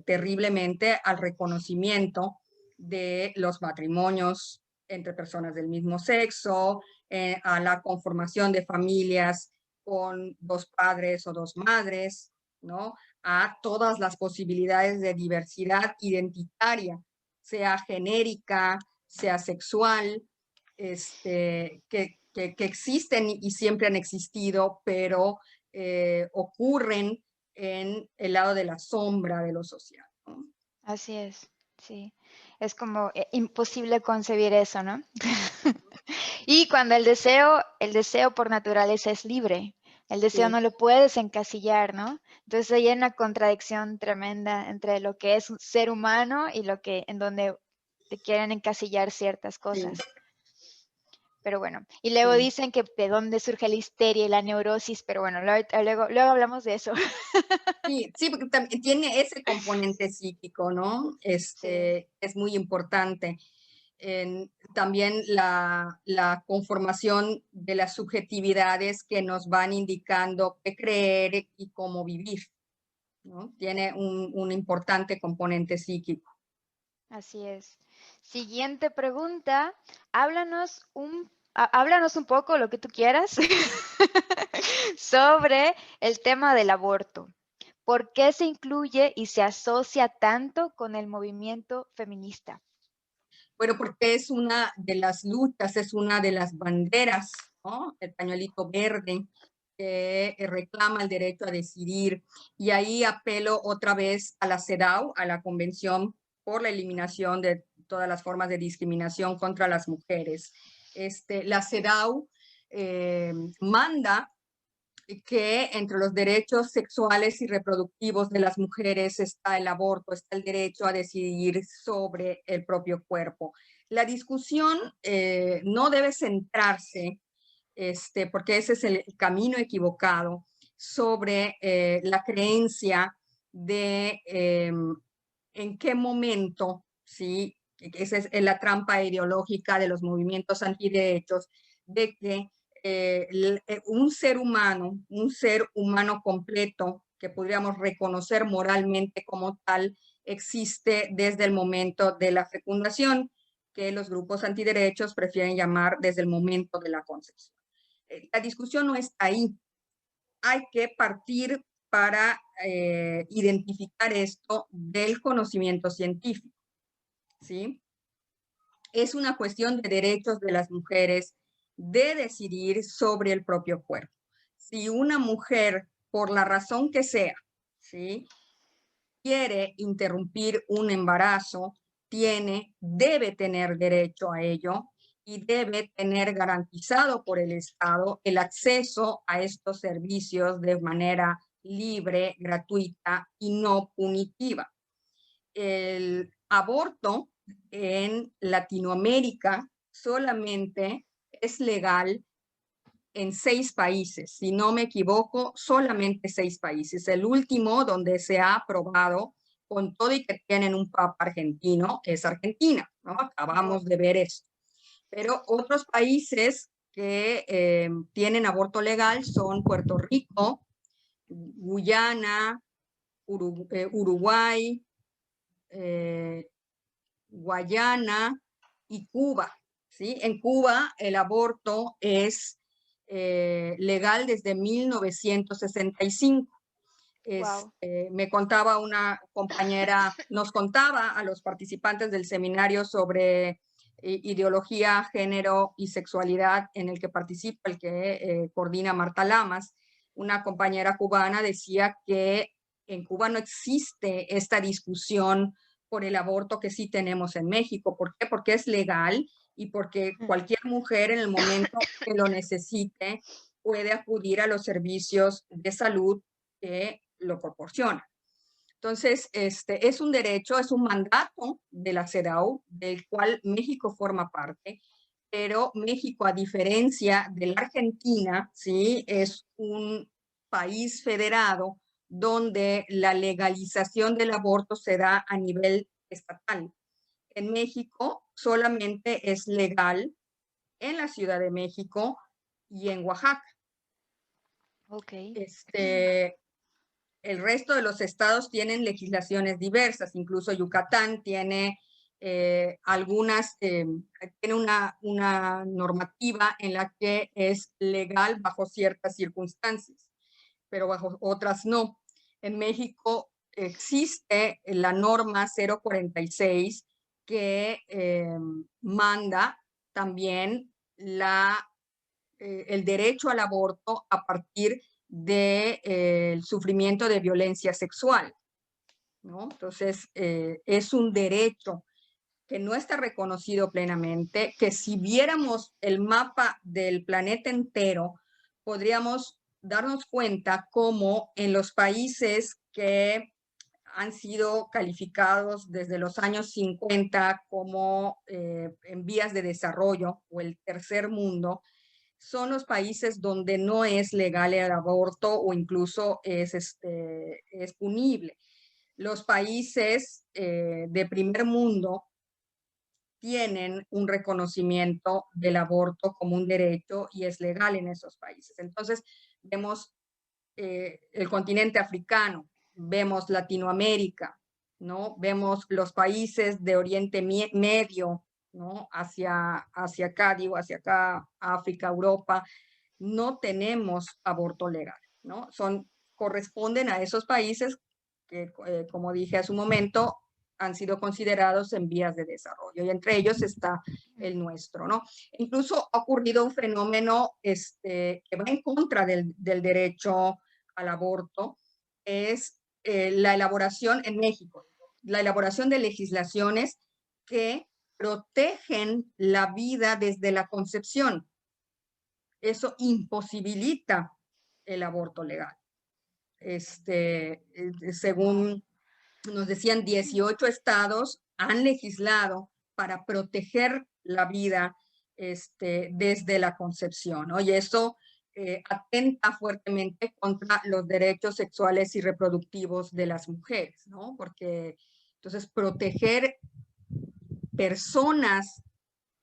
terriblemente al reconocimiento de los matrimonios entre personas del mismo sexo, a la conformación de familias con dos padres o dos madres, ¿no? A todas las posibilidades de diversidad identitaria, sea genérica, sea sexual, que existen y siempre han existido, pero ocurren en el lado de la sombra de lo social, ¿no? Así es, sí. Es como imposible concebir eso, ¿no? Y cuando el deseo por naturaleza es libre, el deseo Sí, no lo puedes encasillar, ¿no? Entonces hay una contradicción tremenda entre lo que es un ser humano y lo que, en donde te quieren encasillar ciertas sí, cosas. Pero bueno, y luego sí. dicen que de dónde surge la histeria y la neurosis, pero bueno, luego hablamos de eso. Sí, sí, porque también tiene ese componente psíquico, ¿no? Sí, Es muy importante. También la conformación de las subjetividades que nos van indicando qué creer y cómo vivir, ¿no? Tiene un importante componente psíquico. así es. Siguiente pregunta, háblanos un poco, lo que tú quieras, sobre el tema del aborto. ¿Por qué se incluye y se asocia tanto con el movimiento feminista? Bueno, porque es una de las luchas, es una de las banderas, ¿no? El pañuelito verde que reclama el derecho a decidir. Y ahí apelo otra vez a la CEDAW, a la Convención por la Eliminación de todas las formas de discriminación contra las mujeres. La CEDAW manda que entre los derechos sexuales y reproductivos de las mujeres está el aborto, está el derecho a decidir sobre el propio cuerpo. La discusión no debe centrarse, porque ese es el camino equivocado, sobre la creencia de en qué momento, ¿sí? Esa es la trampa ideológica de los movimientos antiderechos, de que un ser humano completo que podríamos reconocer moralmente como tal, existe desde el momento de la fecundación, que los grupos antiderechos prefieren llamar desde el momento de la concepción. La discusión no está ahí. hay que partir para identificar esto del conocimiento científico, ¿sí? Es una cuestión de derechos de las mujeres de decidir sobre el propio cuerpo. Si una mujer, por la razón que sea, ¿sí?, quiere interrumpir un embarazo, debe tener derecho a ello y debe tener garantizado por el Estado el acceso a estos servicios de manera libre, gratuita y no punitiva. El aborto en Latinoamérica solamente es legal en 6 países, si no me equivoco, solamente 6 países. El último donde se ha aprobado, con todo y que tienen un papa argentino, es Argentina, ¿no? Acabamos de ver esto. Pero otros países que tienen aborto legal son Puerto Rico, Guyana, Uruguay, Guayana y Cuba, ¿sí? En Cuba el aborto es legal desde 1965. Wow. Me contaba una compañera, nos contaba a los participantes del seminario sobre ideología, género y sexualidad en el que participa, el que coordina Marta Lamas. Una compañera cubana decía que en Cuba no existe esta discusión por el aborto que sí tenemos en México. ¿Por qué? Porque es legal y porque cualquier mujer en el momento que lo necesite puede acudir a los servicios de salud que lo proporciona. Entonces, es un derecho, es un mandato de la CEDAW, del cual México forma parte, pero México, a diferencia de la Argentina, ¿sí?, es un país federado donde la legalización del aborto se da a nivel estatal. En México solamente es legal en la Ciudad de México y en Oaxaca. Ok. El resto de los estados tienen legislaciones diversas, incluso Yucatán tiene tiene una normativa en la que es legal bajo ciertas circunstancias, pero bajo otras no. En México existe la norma 046 que manda también el derecho al aborto a partir del sufrimiento de violencia sexual, ¿no? Entonces, es un derecho que no está reconocido plenamente, que si viéramos el mapa del planeta entero, podríamos darnos cuenta cómo en los países que han sido calificados desde los años 50 como en vías de desarrollo o el tercer mundo, son los países donde no es legal el aborto o incluso es punible. Los países de primer mundo tienen un reconocimiento del aborto como un derecho y es legal en esos países. Entonces, vemos el continente africano, vemos Latinoamérica, ¿no? Vemos los países de Oriente Medio, ¿no? Hacia acá, digo, hacia acá, África, Europa, no tenemos aborto legal, ¿no? Corresponden a esos países que, como dije hace un momento, han sido considerados en vías de desarrollo y entre ellos está el nuestro, ¿no? Incluso ha ocurrido un fenómeno que va en contra del derecho al aborto, es la elaboración en México, la elaboración de legislaciones que protegen la vida desde la concepción. Eso imposibilita el aborto legal. Según nos decían, 18 estados han legislado para proteger la vida desde la concepción, ¿no? Y eso atenta fuertemente contra los derechos sexuales y reproductivos de las mujeres, ¿no? Porque entonces proteger personas,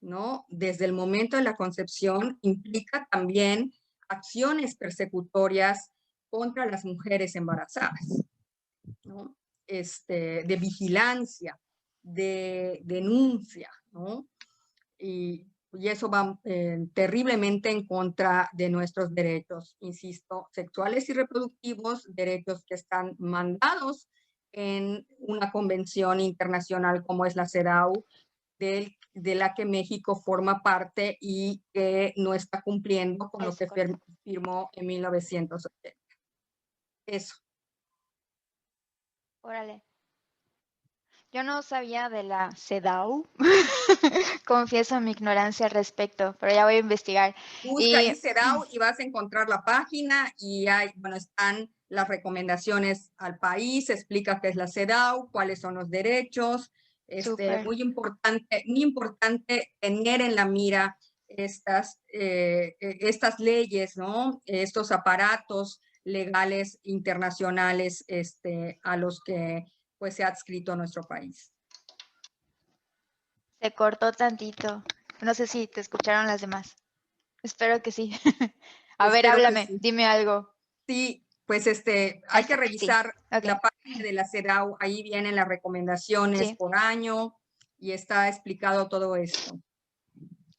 ¿no?, desde el momento de la concepción implica también acciones persecutorias contra las mujeres embarazadas, ¿no? De vigilancia, de denuncia, ¿no? Y y eso va terriblemente en contra de nuestros derechos, insisto, sexuales y reproductivos, derechos que están mandados en una convención internacional como es la CEDAW, de la que México forma parte y que no está cumpliendo con lo que firmó en 1980. Eso. Órale. Yo no sabía de la CEDAW. Confieso mi ignorancia al respecto, pero ya voy a investigar. Busca Y ahí CEDAW y vas a encontrar la página y hay, bueno, están las recomendaciones al país, explica qué es la CEDAW, cuáles son los derechos. súper. Muy importante tener en la mira estas leyes, ¿no? Estos aparatos legales internacionales a los que pues se ha adscrito nuestro país. Se cortó tantito. No sé si te escucharon las demás. Espero que sí. A ver, Espero que háblame, sí. dime algo. Sí, pues Ahí hay que está, sí. revisar Ok, la página de la CEDAW, ahí vienen las recomendaciones sí, por año y está explicado todo esto.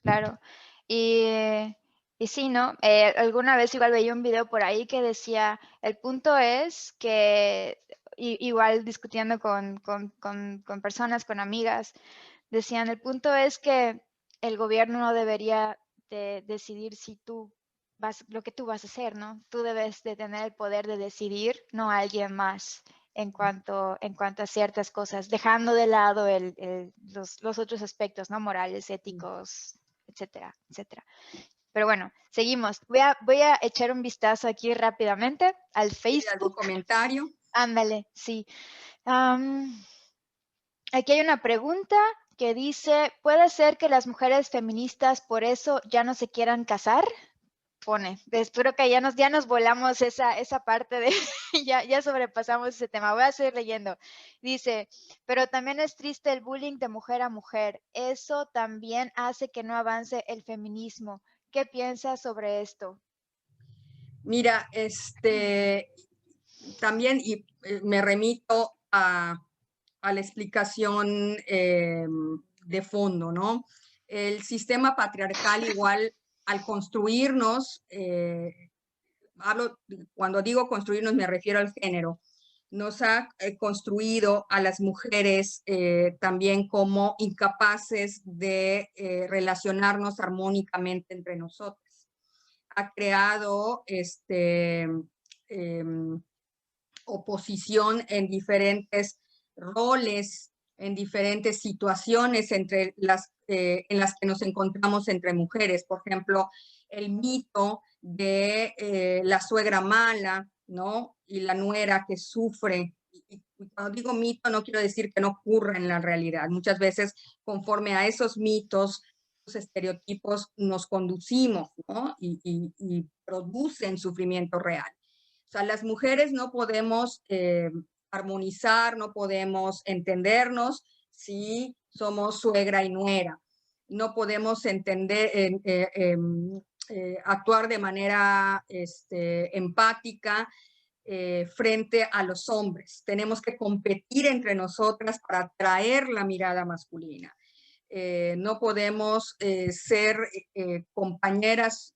claro. Y, y sí, ¿no? Alguna vez igual veía un video por ahí que decía, el punto es que, igual discutiendo con personas, con amigas, decían, el punto es que el gobierno no debería de decidir si tú lo que tú vas a hacer, ¿no? Tú debes de tener el poder de decidir, no alguien más en cuanto a ciertas cosas, dejando de lado los otros aspectos, ¿no? Morales, éticos, etcétera, etcétera. Pero bueno, seguimos. Voy a echar un vistazo aquí rápidamente al ¿Tiene algún Facebook. comentario? Ándale, sí. Aquí hay una pregunta que dice, ¿puede ser que las mujeres feministas por eso ya no se quieran casar? Pone, espero que ya nos volamos esa parte de, ya sobrepasamos ese tema. Voy a seguir leyendo. Dice, pero también es triste el bullying de mujer a mujer. Eso también hace que no avance el feminismo. ¿Qué piensas sobre esto? Mira, también me remito a la explicación de fondo, ¿no? El sistema patriarcal igual al construirnos, cuando digo construirnos me refiero al género, nos ha construido a las mujeres también como incapaces de relacionarnos armónicamente entre nosotras. Ha creado oposición en diferentes roles, en diferentes situaciones en las que nos encontramos entre mujeres. Por ejemplo, el mito de la suegra mala, ¿no? Y la nuera que sufre. Y cuando digo mito, no quiero decir que no ocurra en la realidad. Muchas veces, conforme a esos mitos, los estereotipos nos conducimos, ¿no? Y producen sufrimiento real. O sea, las mujeres no podemos armonizar, no podemos entendernos si somos suegra y nuera. No podemos actuar de manera empática frente a los hombres. Tenemos que competir entre nosotras para atraer la mirada masculina. No podemos ser compañeras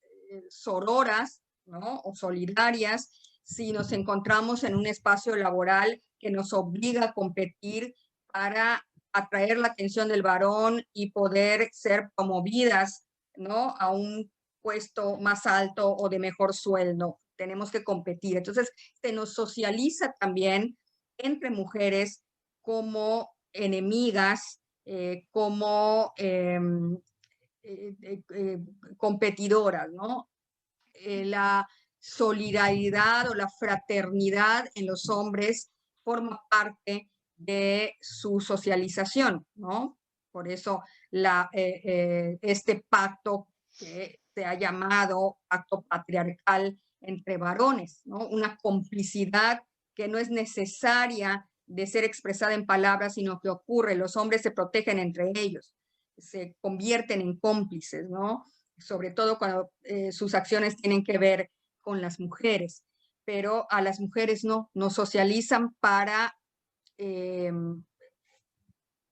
sororas, ¿no? O solidarias si nos encontramos en un espacio laboral que nos obliga a competir para atraer la atención del varón y poder ser promovidas, ¿no? A un puesto más alto o de mejor sueldo. Tenemos que competir. Entonces, se nos socializa también entre mujeres como enemigas, como competidoras, ¿no? La solidaridad o la fraternidad en los hombres forma parte de su socialización, ¿no? Por eso este pacto que se ha llamado pacto patriarcal entre varones, ¿no? Una complicidad que no es necesaria de ser expresada en palabras, sino que ocurre. Los hombres se protegen entre ellos, se convierten en cómplices, ¿no? Sobre todo cuando sus acciones tienen que ver con las mujeres, pero a las mujeres no, nos socializan para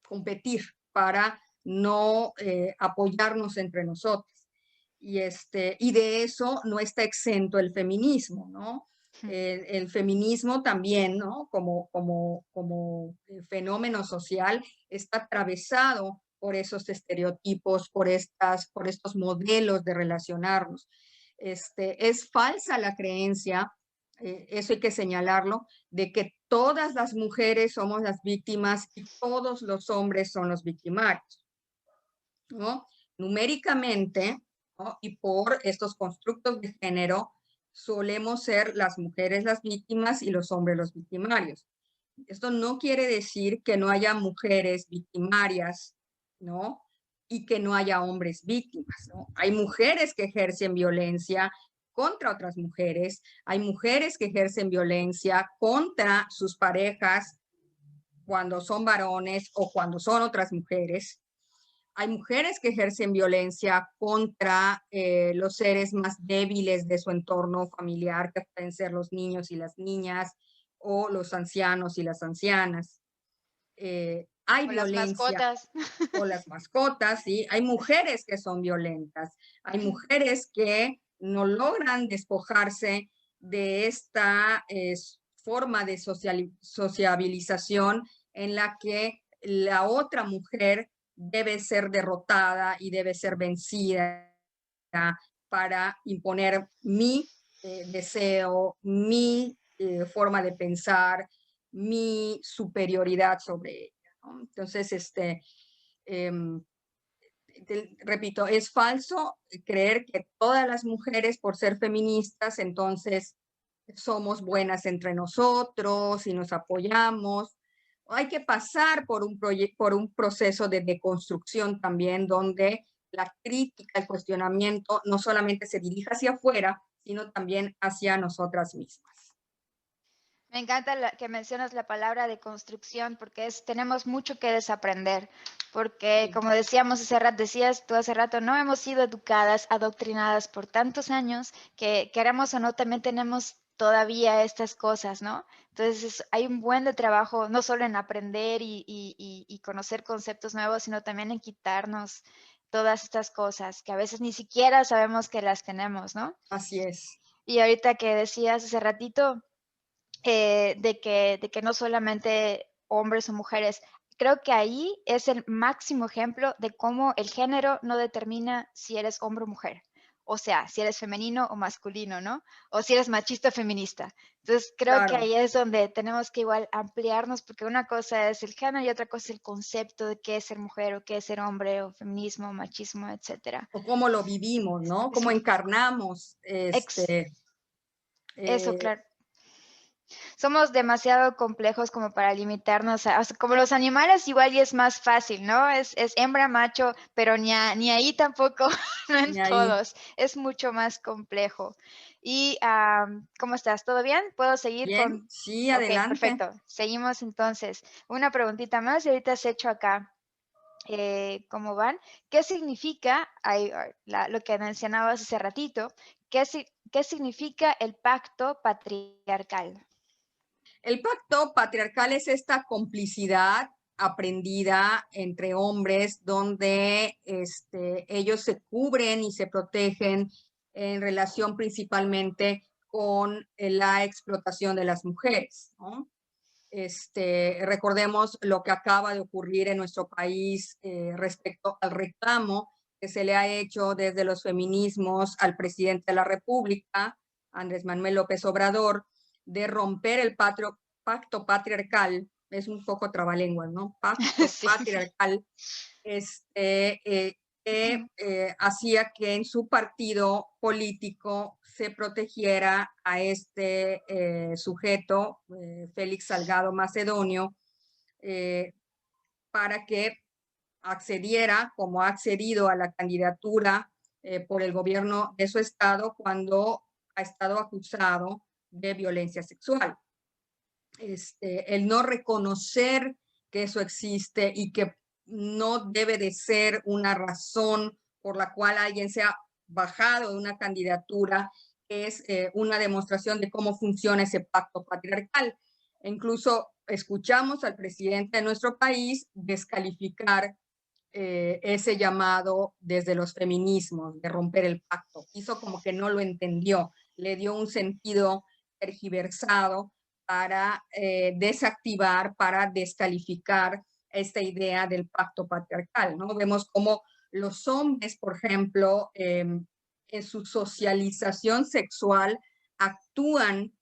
competir, para no apoyarnos entre nosotros. Y de eso no está exento el feminismo, ¿no? El feminismo también, ¿no? Como fenómeno social, está atravesado por esos estereotipos, por estos modelos de relacionarnos. Es falsa la creencia, eso hay que señalarlo, de que todas las mujeres somos las víctimas y todos los hombres son los victimarios, ¿no? Numéricamente, ¿no? Y por estos constructos de género, solemos ser las mujeres las víctimas y los hombres los victimarios. Esto no quiere decir que no haya mujeres victimarias, ¿no? Y que no haya hombres víctimas, ¿no? Hay mujeres que ejercen violencia contra otras mujeres, hay mujeres que ejercen violencia contra sus parejas cuando son varones o cuando son otras mujeres. Hay mujeres que ejercen violencia contra los seres más débiles de su entorno familiar, que pueden ser los niños y las niñas, o los ancianos y las ancianas. Hay O las violencia, mascotas. o las mascotas, ¿sí? Hay mujeres que son violentas, hay mujeres que no logran despojarse de esta forma de sociabilización en la que la otra mujer debe ser derrotada y debe ser vencida para imponer mi deseo, mi forma de pensar, mi superioridad sobre ella, ¿no? Entonces, eh, repito, es falso creer que todas las mujeres, por ser feministas, entonces somos buenas entre nosotros y nos apoyamos. Hay que pasar por un proceso de deconstrucción también, donde la crítica, el cuestionamiento no solamente se dirija hacia afuera, sino también hacia nosotras mismas. Me encanta que mencionas la palabra de construcción porque tenemos mucho que desaprender, porque como decíamos decías tú hace rato, no hemos sido educadas, adoctrinadas por tantos años que queramos o no también tenemos todavía estas cosas, ¿no? Entonces hay un buen de trabajo, no solo en aprender y conocer conceptos nuevos, sino también en quitarnos todas estas cosas que a veces ni siquiera sabemos que las tenemos, ¿no? Así es. Y ahorita que decías hace ratito, de que no solamente hombres o mujeres. Creo que ahí es el máximo ejemplo de cómo el género no determina si eres hombre o mujer. O sea, si eres femenino o masculino, ¿no? O si eres machista o feminista. Entonces, creo que Claro. ahí es donde tenemos que igual ampliarnos, porque una cosa es el género y otra cosa es el concepto de qué es ser mujer o qué es ser hombre o feminismo, machismo, etcétera. O cómo lo vivimos, ¿no? Cómo Sí, encarnamos eso, eh, claro. Somos demasiado complejos como para limitarnos o sea, como los animales igual y es más fácil, ¿no? Es hembra, macho, pero ni ahí tampoco, no en y ahí. todos, es mucho más complejo. Y, ¿cómo estás? ¿Todo bien? ¿Puedo seguir Bien, con...? sí, Ok, adelante. perfecto. Seguimos entonces. Una preguntita más y ahorita has hecho acá. ¿Cómo van? ¿Qué significa, lo que mencionabas hace ratito, qué significa el pacto patriarcal? El pacto patriarcal es esta complicidad aprendida entre hombres donde ellos se cubren y se protegen en relación principalmente con la explotación de las mujeres, ¿no? Recordemos lo que acaba de ocurrir en nuestro país respecto al reclamo que se le ha hecho desde los feminismos al presidente de la República, Andrés Manuel López Obrador, de romper el pacto patriarcal, es un poco trabalenguas, ¿no? Pacto Sí. patriarcal, que hacía que en su partido político se protegiera a este sujeto, Félix Salgado Macedonio, eh, para que accediera, como ha accedido a la candidatura por el gobierno de su estado cuando ha estado acusado de violencia sexual. El no reconocer que eso existe y que no debe de ser una razón por la cual alguien sea bajado de una candidatura, es una demostración de cómo funciona ese pacto patriarcal. E incluso escuchamos al presidente de nuestro país descalificar ese llamado desde los feminismos de romper el pacto. Hizo como que no lo entendió, le dio un sentido tergiversado para desactivar, para descalificar esta idea del pacto patriarcal, ¿no? Vemos cómo los hombres, por ejemplo, en su socialización sexual actúan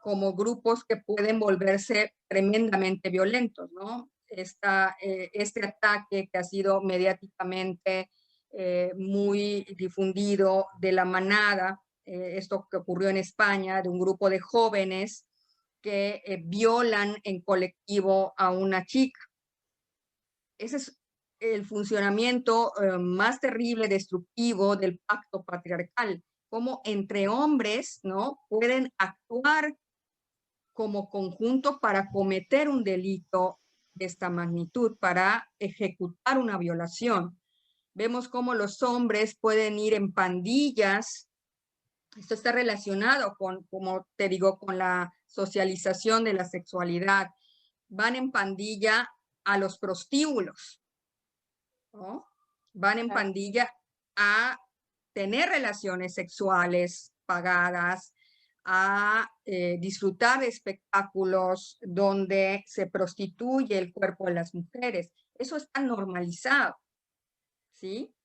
como grupos que pueden volverse tremendamente violentos, ¿no? Este ataque que ha sido mediáticamente muy difundido de la manada, esto que ocurrió en España, de un grupo de jóvenes que violan en colectivo a una chica. Ese es el funcionamiento más terrible, destructivo del pacto patriarcal, cómo entre hombres, ¿no?, pueden actuar como conjunto para cometer un delito de esta magnitud, para ejecutar una violación. Vemos cómo los hombres pueden ir en pandillas. Esto está relacionado con, como te digo, con la socialización de la sexualidad. Van en pandilla a los prostíbulos, ¿no? Van en pandilla a tener relaciones sexuales pagadas, a disfrutar de espectáculos donde se prostituye el cuerpo de las mujeres. Eso está normalizado, ¿sí?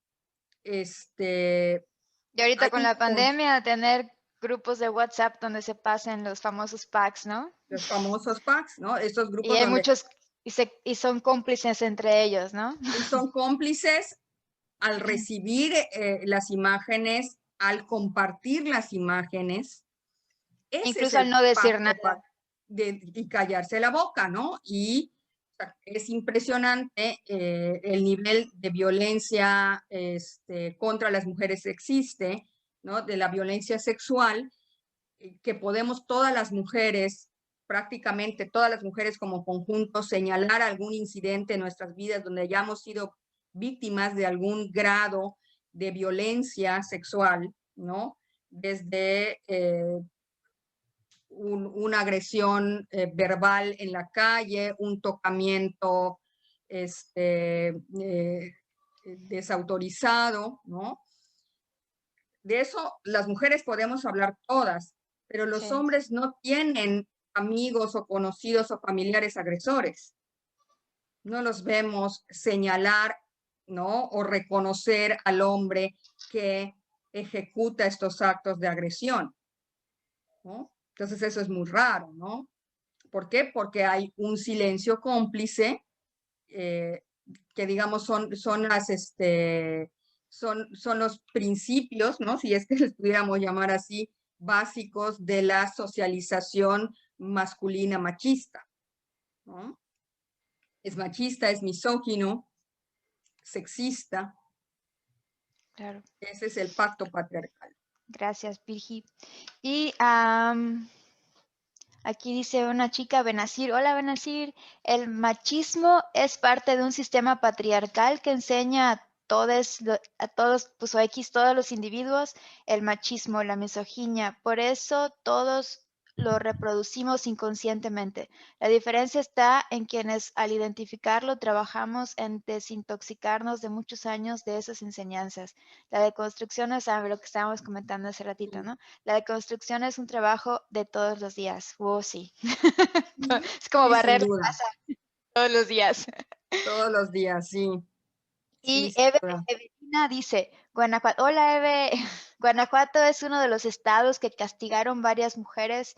Y ahorita Hay con la pandemia, tener grupos de WhatsApp donde se pasen los famosos packs, ¿no? los famosos packs, ¿no? Estos Y grupos hay donde muchos, y son cómplices entre ellos, ¿no? son cómplices al recibir las imágenes, al compartir las imágenes. Ese es Incluso al el no decir pacto nada. y callarse la boca, ¿no? Y es impresionante el nivel de violencia contra las mujeres existe, ¿no? De la violencia sexual, que podemos todas las mujeres, prácticamente todas las mujeres como conjunto, señalar algún incidente en nuestras vidas donde hayamos sido víctimas de algún grado de violencia sexual, ¿no? Desde una agresión verbal en la calle, un tocamiento desautorizado, ¿no? De eso las mujeres podemos hablar todas, pero los hombres no tienen amigos o conocidos o familiares agresores. No los vemos señalar, ¿no?, o reconocer al hombre que ejecuta estos actos de agresión, ¿no? Entonces eso es muy raro, ¿no? ¿Por qué? Porque hay un silencio cómplice que digamos son los principios, ¿no?, si es que les pudiéramos llamar así, básicos de la socialización masculina machista, ¿no? Es machista, es misógino, sexista. Claro. Ese es el pacto patriarcal. Gracias, Virgi. Y aquí dice una chica, Benazir. Hola, Benazir. El machismo es parte de un sistema patriarcal que enseña a todos, pues o X, todos los individuos, el machismo, la misoginia. Por eso todos lo reproducimos inconscientemente. La diferencia está en quienes al identificarlo trabajamos en desintoxicarnos de muchos años de esas enseñanzas. La deconstrucción es lo que estábamos comentando hace ratito, ¿no? La deconstrucción es un trabajo de todos los días. Sí. Es como Sí, sin barrer la duda. casa todos los días. Todos los días, sí. Sí, Y sin duda. Evelina dice, Guanajuato, hola Eve, Guanajuato es uno de los estados que castigaron varias mujeres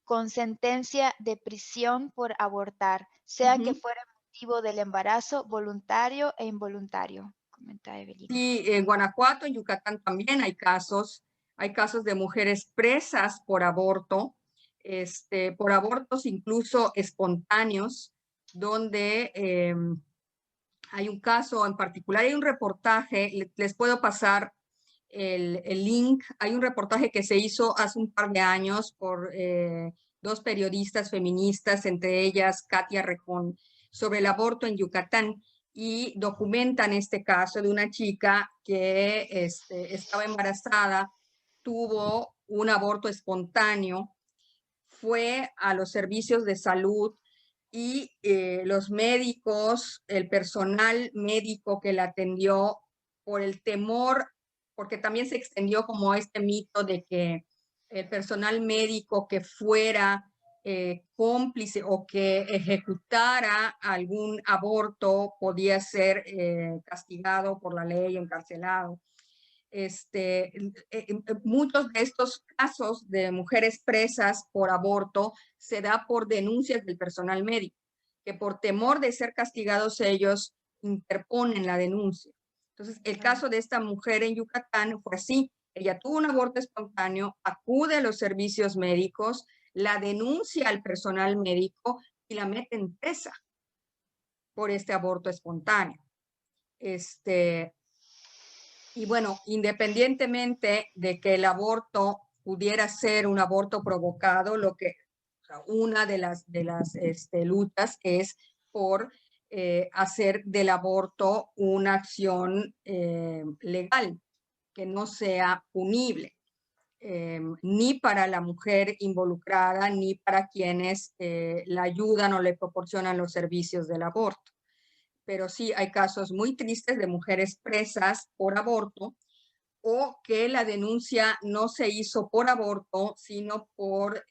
con sentencia de prisión por abortar, sea que fuera motivo del embarazo voluntario e involuntario, comenta Evelina. Sí, en Guanajuato, en Yucatán también hay casos de mujeres presas por abortos incluso espontáneos, donde hay un caso en particular, hay un reportaje, les puedo pasar el link, hay un reportaje que se hizo hace un par de años por dos periodistas feministas, entre ellas Katia Rejón, sobre el aborto en Yucatán, y documentan este caso de una chica que estaba embarazada, tuvo un aborto espontáneo, fue a los servicios de salud, y los médicos, el personal médico que la atendió, por el temor, porque también se extendió como este mito de que el personal médico que fuera cómplice o que ejecutara algún aborto podía ser castigado por la ley, encarcelado. Muchos de estos casos de mujeres presas por aborto se da por denuncias del personal médico, que por temor de ser castigados ellos interponen la denuncia. Entonces, el caso de esta mujer en Yucatán fue así. Ella tuvo un aborto espontáneo, acude a los servicios médicos, la denuncia al personal médico y la meten presa por este aborto espontáneo. Y bueno, independientemente de que el aborto pudiera ser un aborto provocado, lo que una de las luchas es por hacer del aborto una acción legal, que no sea punible, ni para la mujer involucrada, ni para quienes la ayudan o le proporcionan los servicios del aborto. Pero sí hay casos muy tristes de mujeres presas por aborto o que la denuncia no se hizo por aborto, sino por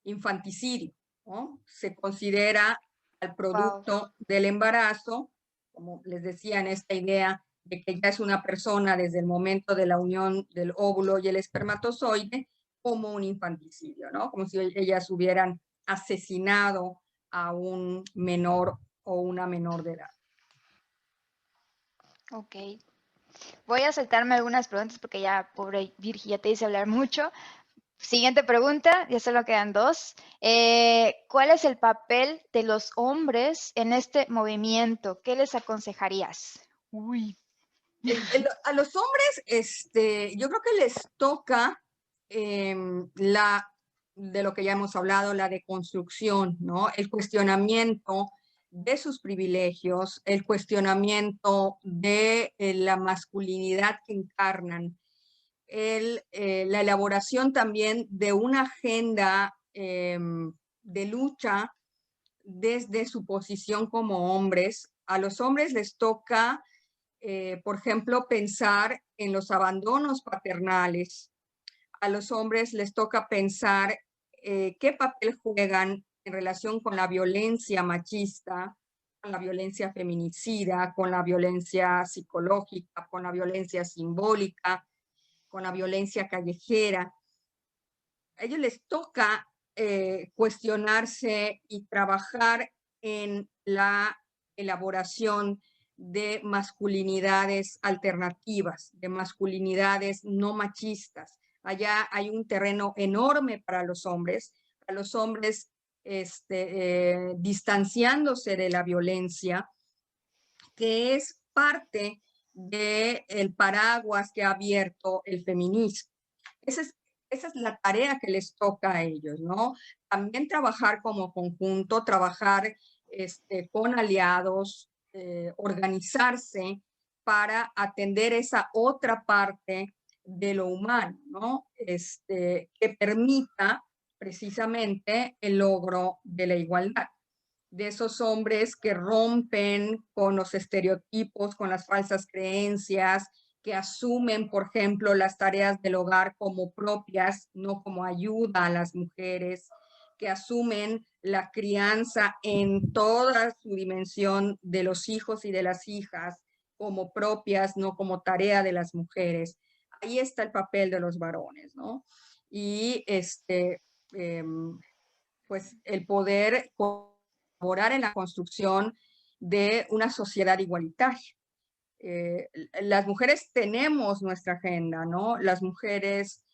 infanticidio, ¿no? Se considera al Wow. producto del embarazo, como les decía, en esta idea de que ya es una persona desde el momento de la unión del óvulo y el espermatozoide, como un infanticidio, ¿no? Como si ellas hubieran asesinado a un menor o una menor de edad. Ok. Voy a saltarme algunas preguntas porque ya, pobre Virgi, ya te hice hablar mucho. Siguiente pregunta, ya solo quedan dos. ¿Cuál es el papel de los hombres en este movimiento? ¿Qué les aconsejarías? Uy. A los hombres, yo creo que les toca de lo que ya hemos hablado, la deconstrucción, ¿no? El cuestionamiento de sus privilegios, el cuestionamiento de la masculinidad que encarnan, la elaboración también de una agenda de lucha desde su posición como hombres. A los hombres les toca por ejemplo, pensar en los abandonos paternales. A los hombres les toca pensar qué papel juegan en relación con la violencia machista, con la violencia feminicida, con la violencia psicológica, con la violencia simbólica, con la violencia callejera. A ellos les toca cuestionarse y trabajar en la elaboración de masculinidades alternativas, de masculinidades no machistas. Allá hay un terreno enorme para los hombres distanciándose de la violencia, que es parte del paraguas que ha abierto el feminismo. Esa es la tarea que les toca a ellos, ¿no? También trabajar como conjunto, trabajar con aliados, organizarse para atender esa otra parte de lo humano, ¿no? Que permita precisamente el logro de la igualdad, de esos hombres que rompen con los estereotipos, con las falsas creencias, que asumen, por ejemplo, las tareas del hogar como propias, no como ayuda a las mujeres, que asumen la crianza en toda su dimensión de los hijos y de las hijas como propias, no como tarea de las mujeres. Ahí está el papel de los varones, ¿no? Y pues el poder colaborar en la construcción de una sociedad igualitaria. Las mujeres tenemos nuestra agenda, ¿no? Las mujeres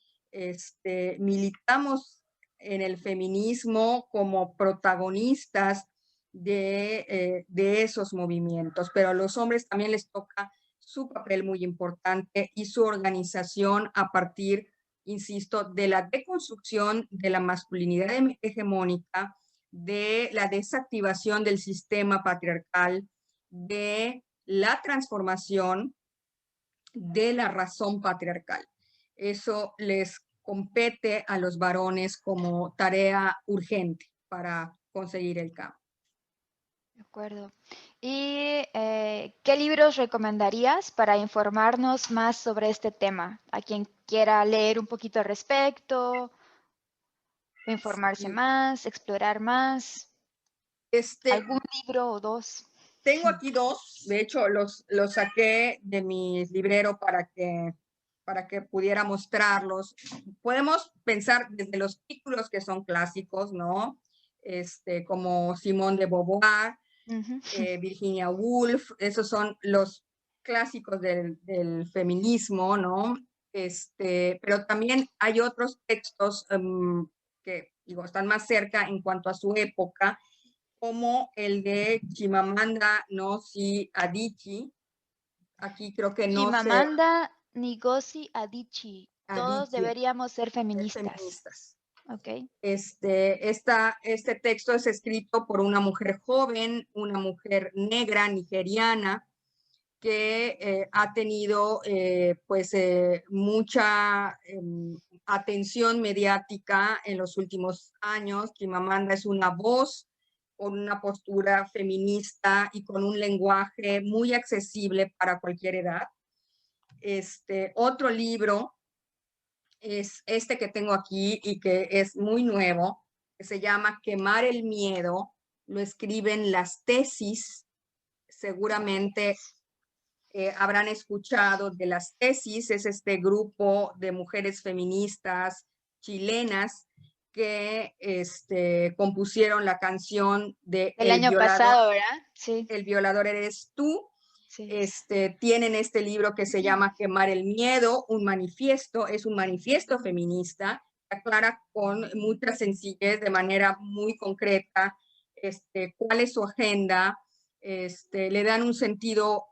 militamos en el feminismo como protagonistas de esos movimientos, pero a los hombres también les toca su papel muy importante y su organización a partir, insisto, de la deconstrucción de la masculinidad hegemónica, de la desactivación del sistema patriarcal, de la transformación de la razón patriarcal. Eso les compete a los varones como tarea urgente para conseguir el cambio. De acuerdo. ¿Y qué libros recomendarías para informarnos más sobre este tema? A quien quiera leer un poquito al respecto, informarse Y, más, explorar más, Este, algún libro o dos. tengo aquí dos, de hecho los saqué de mi librero para que pudiera mostrarlos. Podemos pensar desde los títulos que son clásicos, ¿no? Como Simone de Beauvoir, Ujú. Virginia Woolf, esos son los clásicos del feminismo, ¿no? Pero también hay otros textos que, digo, están más cerca en cuanto a su época, como el de Chimamanda Ngozi Adichie. Aquí creo que no se... Chimamanda Ngozi Adichie. Todos Adichie, deberíamos ser feministas. feministas. Ok. Este texto es escrito por una mujer joven, una mujer negra, nigeriana, que ha tenido mucha atención mediática en los últimos años. Chimamanda es una voz con una postura feminista y con un lenguaje muy accesible para cualquier edad. Otro libro es este que tengo aquí y que es muy nuevo, que se llama Quemar el miedo. Lo escriben Las Tesis. Seguramente habrán escuchado de Las Tesis, es este grupo de mujeres feministas chilenas que compusieron la canción de El año pasado, ¿verdad? Sí, El violador eres tú. sí. Tienen este libro que se llama Quemar el miedo, un manifiesto, es un manifiesto feminista, aclara con mucha sencillez, de manera muy concreta, cuál es su agenda, le dan un sentido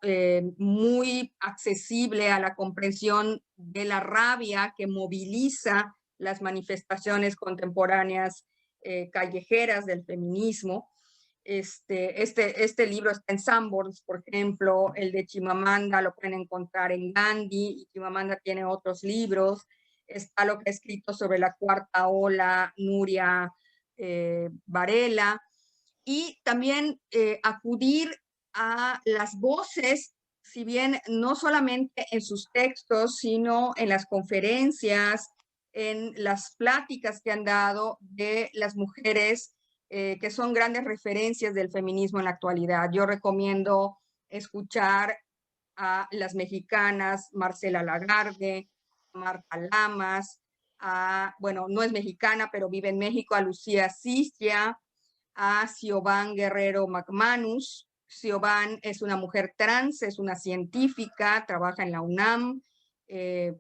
muy accesible a la comprensión de la rabia que moviliza las manifestaciones contemporáneas callejeras del feminismo. Este libro está en Sanborns, por ejemplo, el de Chimamanda lo pueden encontrar en Gandhi, y Chimamanda tiene otros libros. Está lo que ha escrito sobre la cuarta ola Nuria Varela, y también acudir a las voces, si bien no solamente en sus textos, sino en las conferencias, en las pláticas que han dado de las mujeres que son grandes referencias del feminismo en la actualidad. Yo recomiendo escuchar a las mexicanas Marcela Lagarde, a Marta Lamas, bueno, no es mexicana, pero vive en México, a Lucía Cistia, a Siobhan Guerrero McManus. Siobhan es una mujer trans, es una científica, trabaja en la UNAM,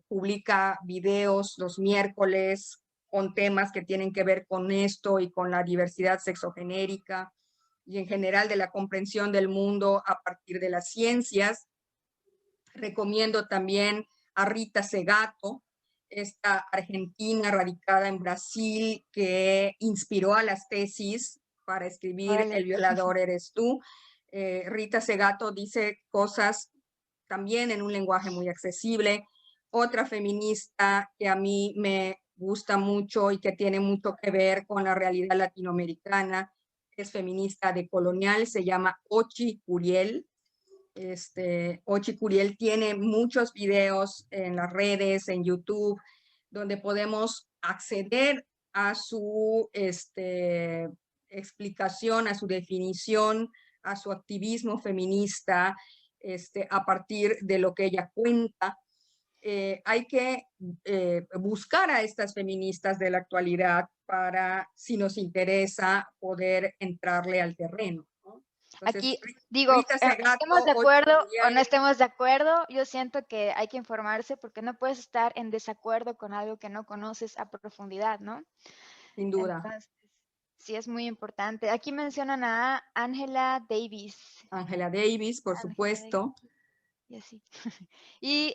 publica videos los miércoles con temas que tienen que ver con esto y con la diversidad sexogenérica y en general de la comprensión del mundo a partir de las ciencias. Recomiendo también a Rita Segato, esta argentina radicada en Brasil que inspiró a Las Tesis para escribir Órale. El violador eres tú. Rita Segato dice cosas también en un lenguaje muy accesible. Otra feminista que a mí me gusta mucho y que tiene mucho que ver con la realidad latinoamericana, es feminista decolonial, se llama Ochi Curiel. Ochi Curiel tiene muchos videos en las redes, en YouTube, donde podemos acceder a su explicación, a su definición, a su activismo feminista, a partir de lo que ella cuenta. Hay que buscar a estas feministas de la actualidad para, si nos interesa, poder entrarle al terreno, ¿no? Entonces, Aquí digo, Rita Segato, estemos de Ocho acuerdo o no Curiel, estemos de acuerdo, yo siento que hay que informarse porque no puedes estar en desacuerdo con algo que no conoces a profundidad, ¿no? sin duda. Entonces, sí es muy importante. Aquí mencionan a Angela Davis. Angela Davis, por Angela Davis, supuesto. y así. Y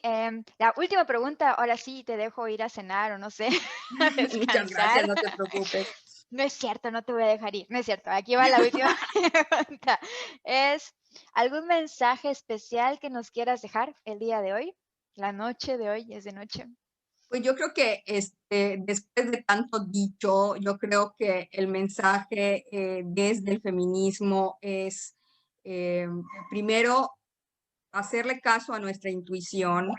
la última pregunta, ahora sí te dejo ir a cenar o no sé, a Muchas gracias, descansar. no te preocupes. No es cierto, no te voy a dejar ir. No es cierto. Aquí va la última pregunta. Es, ¿algún mensaje especial que nos quieras dejar el día de hoy? La noche de hoy es de noche. Pues yo creo que después de tanto dicho, yo creo que el mensaje desde el feminismo es, eh, primero, hacerle caso a nuestra intuición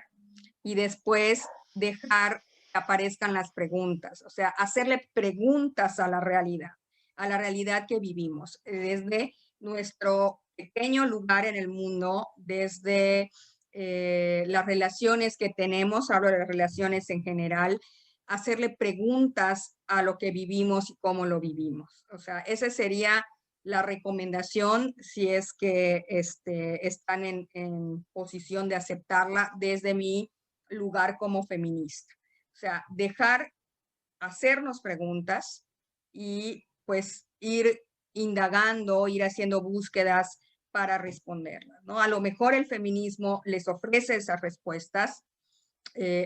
y después dejar que aparezcan las preguntas, o sea, hacerle preguntas a la realidad que vivimos, desde nuestro pequeño lugar en el mundo, desde las relaciones que tenemos, hablo de las relaciones en general, hacerle preguntas a lo que vivimos y cómo lo vivimos. O sea, esa sería la recomendación si es que están en posición de aceptarla desde mi lugar como feminista. O sea, dejar hacernos preguntas y pues ir indagando, ir haciendo búsquedas para responderlas, ¿no? A lo mejor el feminismo les ofrece esas respuestas,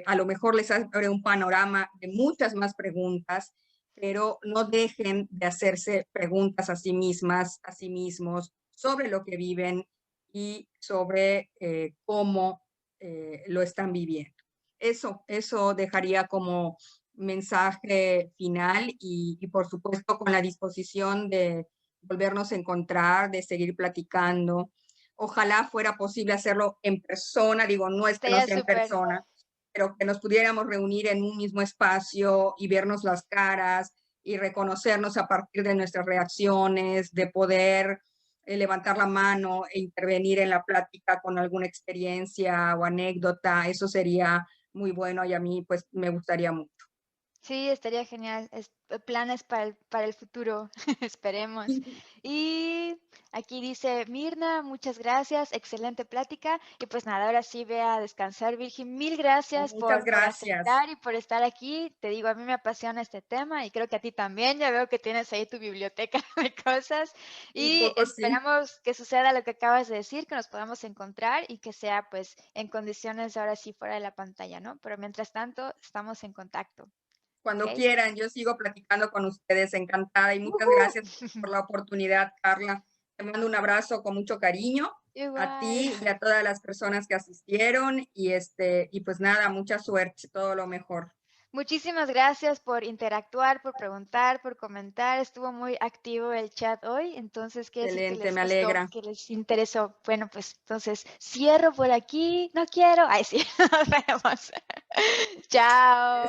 a lo mejor les abre un panorama de muchas más preguntas, pero no dejen de hacerse preguntas a sí mismas, a sí mismos, sobre lo que viven y sobre cómo lo están viviendo. Eso dejaría como mensaje final y por supuesto con la disposición de volvernos a encontrar, de seguir platicando. Ojalá fuera posible hacerlo en persona, digo, no es que no Estaría sea en súper. persona, pero que nos pudiéramos reunir en un mismo espacio y vernos las caras y reconocernos a partir de nuestras reacciones, de poder levantar la mano e intervenir en la plática con alguna experiencia o anécdota, eso sería muy bueno y a mí pues me gustaría mucho. Sí, estaría genial. Planes para el futuro, esperemos. Y aquí dice Mirna, muchas gracias, excelente plática. Y pues nada, ahora sí ve a descansar, Virgin. Mil gracias Muchas por gracias. aceptar y por estar aquí. Te digo, a mí me apasiona este tema y creo que a ti también. Ya veo que tienes ahí tu biblioteca de cosas. Un Y poco sí. esperamos que suceda lo que acabas de decir, que nos podamos encontrar y que sea pues en condiciones ahora sí fuera de la pantalla, ¿no? Pero mientras tanto, estamos en contacto. Cuando ¿Ok? quieran, yo sigo platicando con ustedes, encantada y muchas Ujú. gracias por la oportunidad, Carla. Te mando un abrazo con mucho cariño a Igual. ti y a todas las personas que asistieron y pues nada, mucha suerte, todo lo mejor. Muchísimas gracias por interactuar, por preguntar, por comentar. Estuvo muy activo el chat hoy, entonces quiere decir que Excelente, les me gustó, alegra. que les interesó. Bueno, pues entonces cierro por aquí. No quiero. Ay, sí, nos vemos. Chao.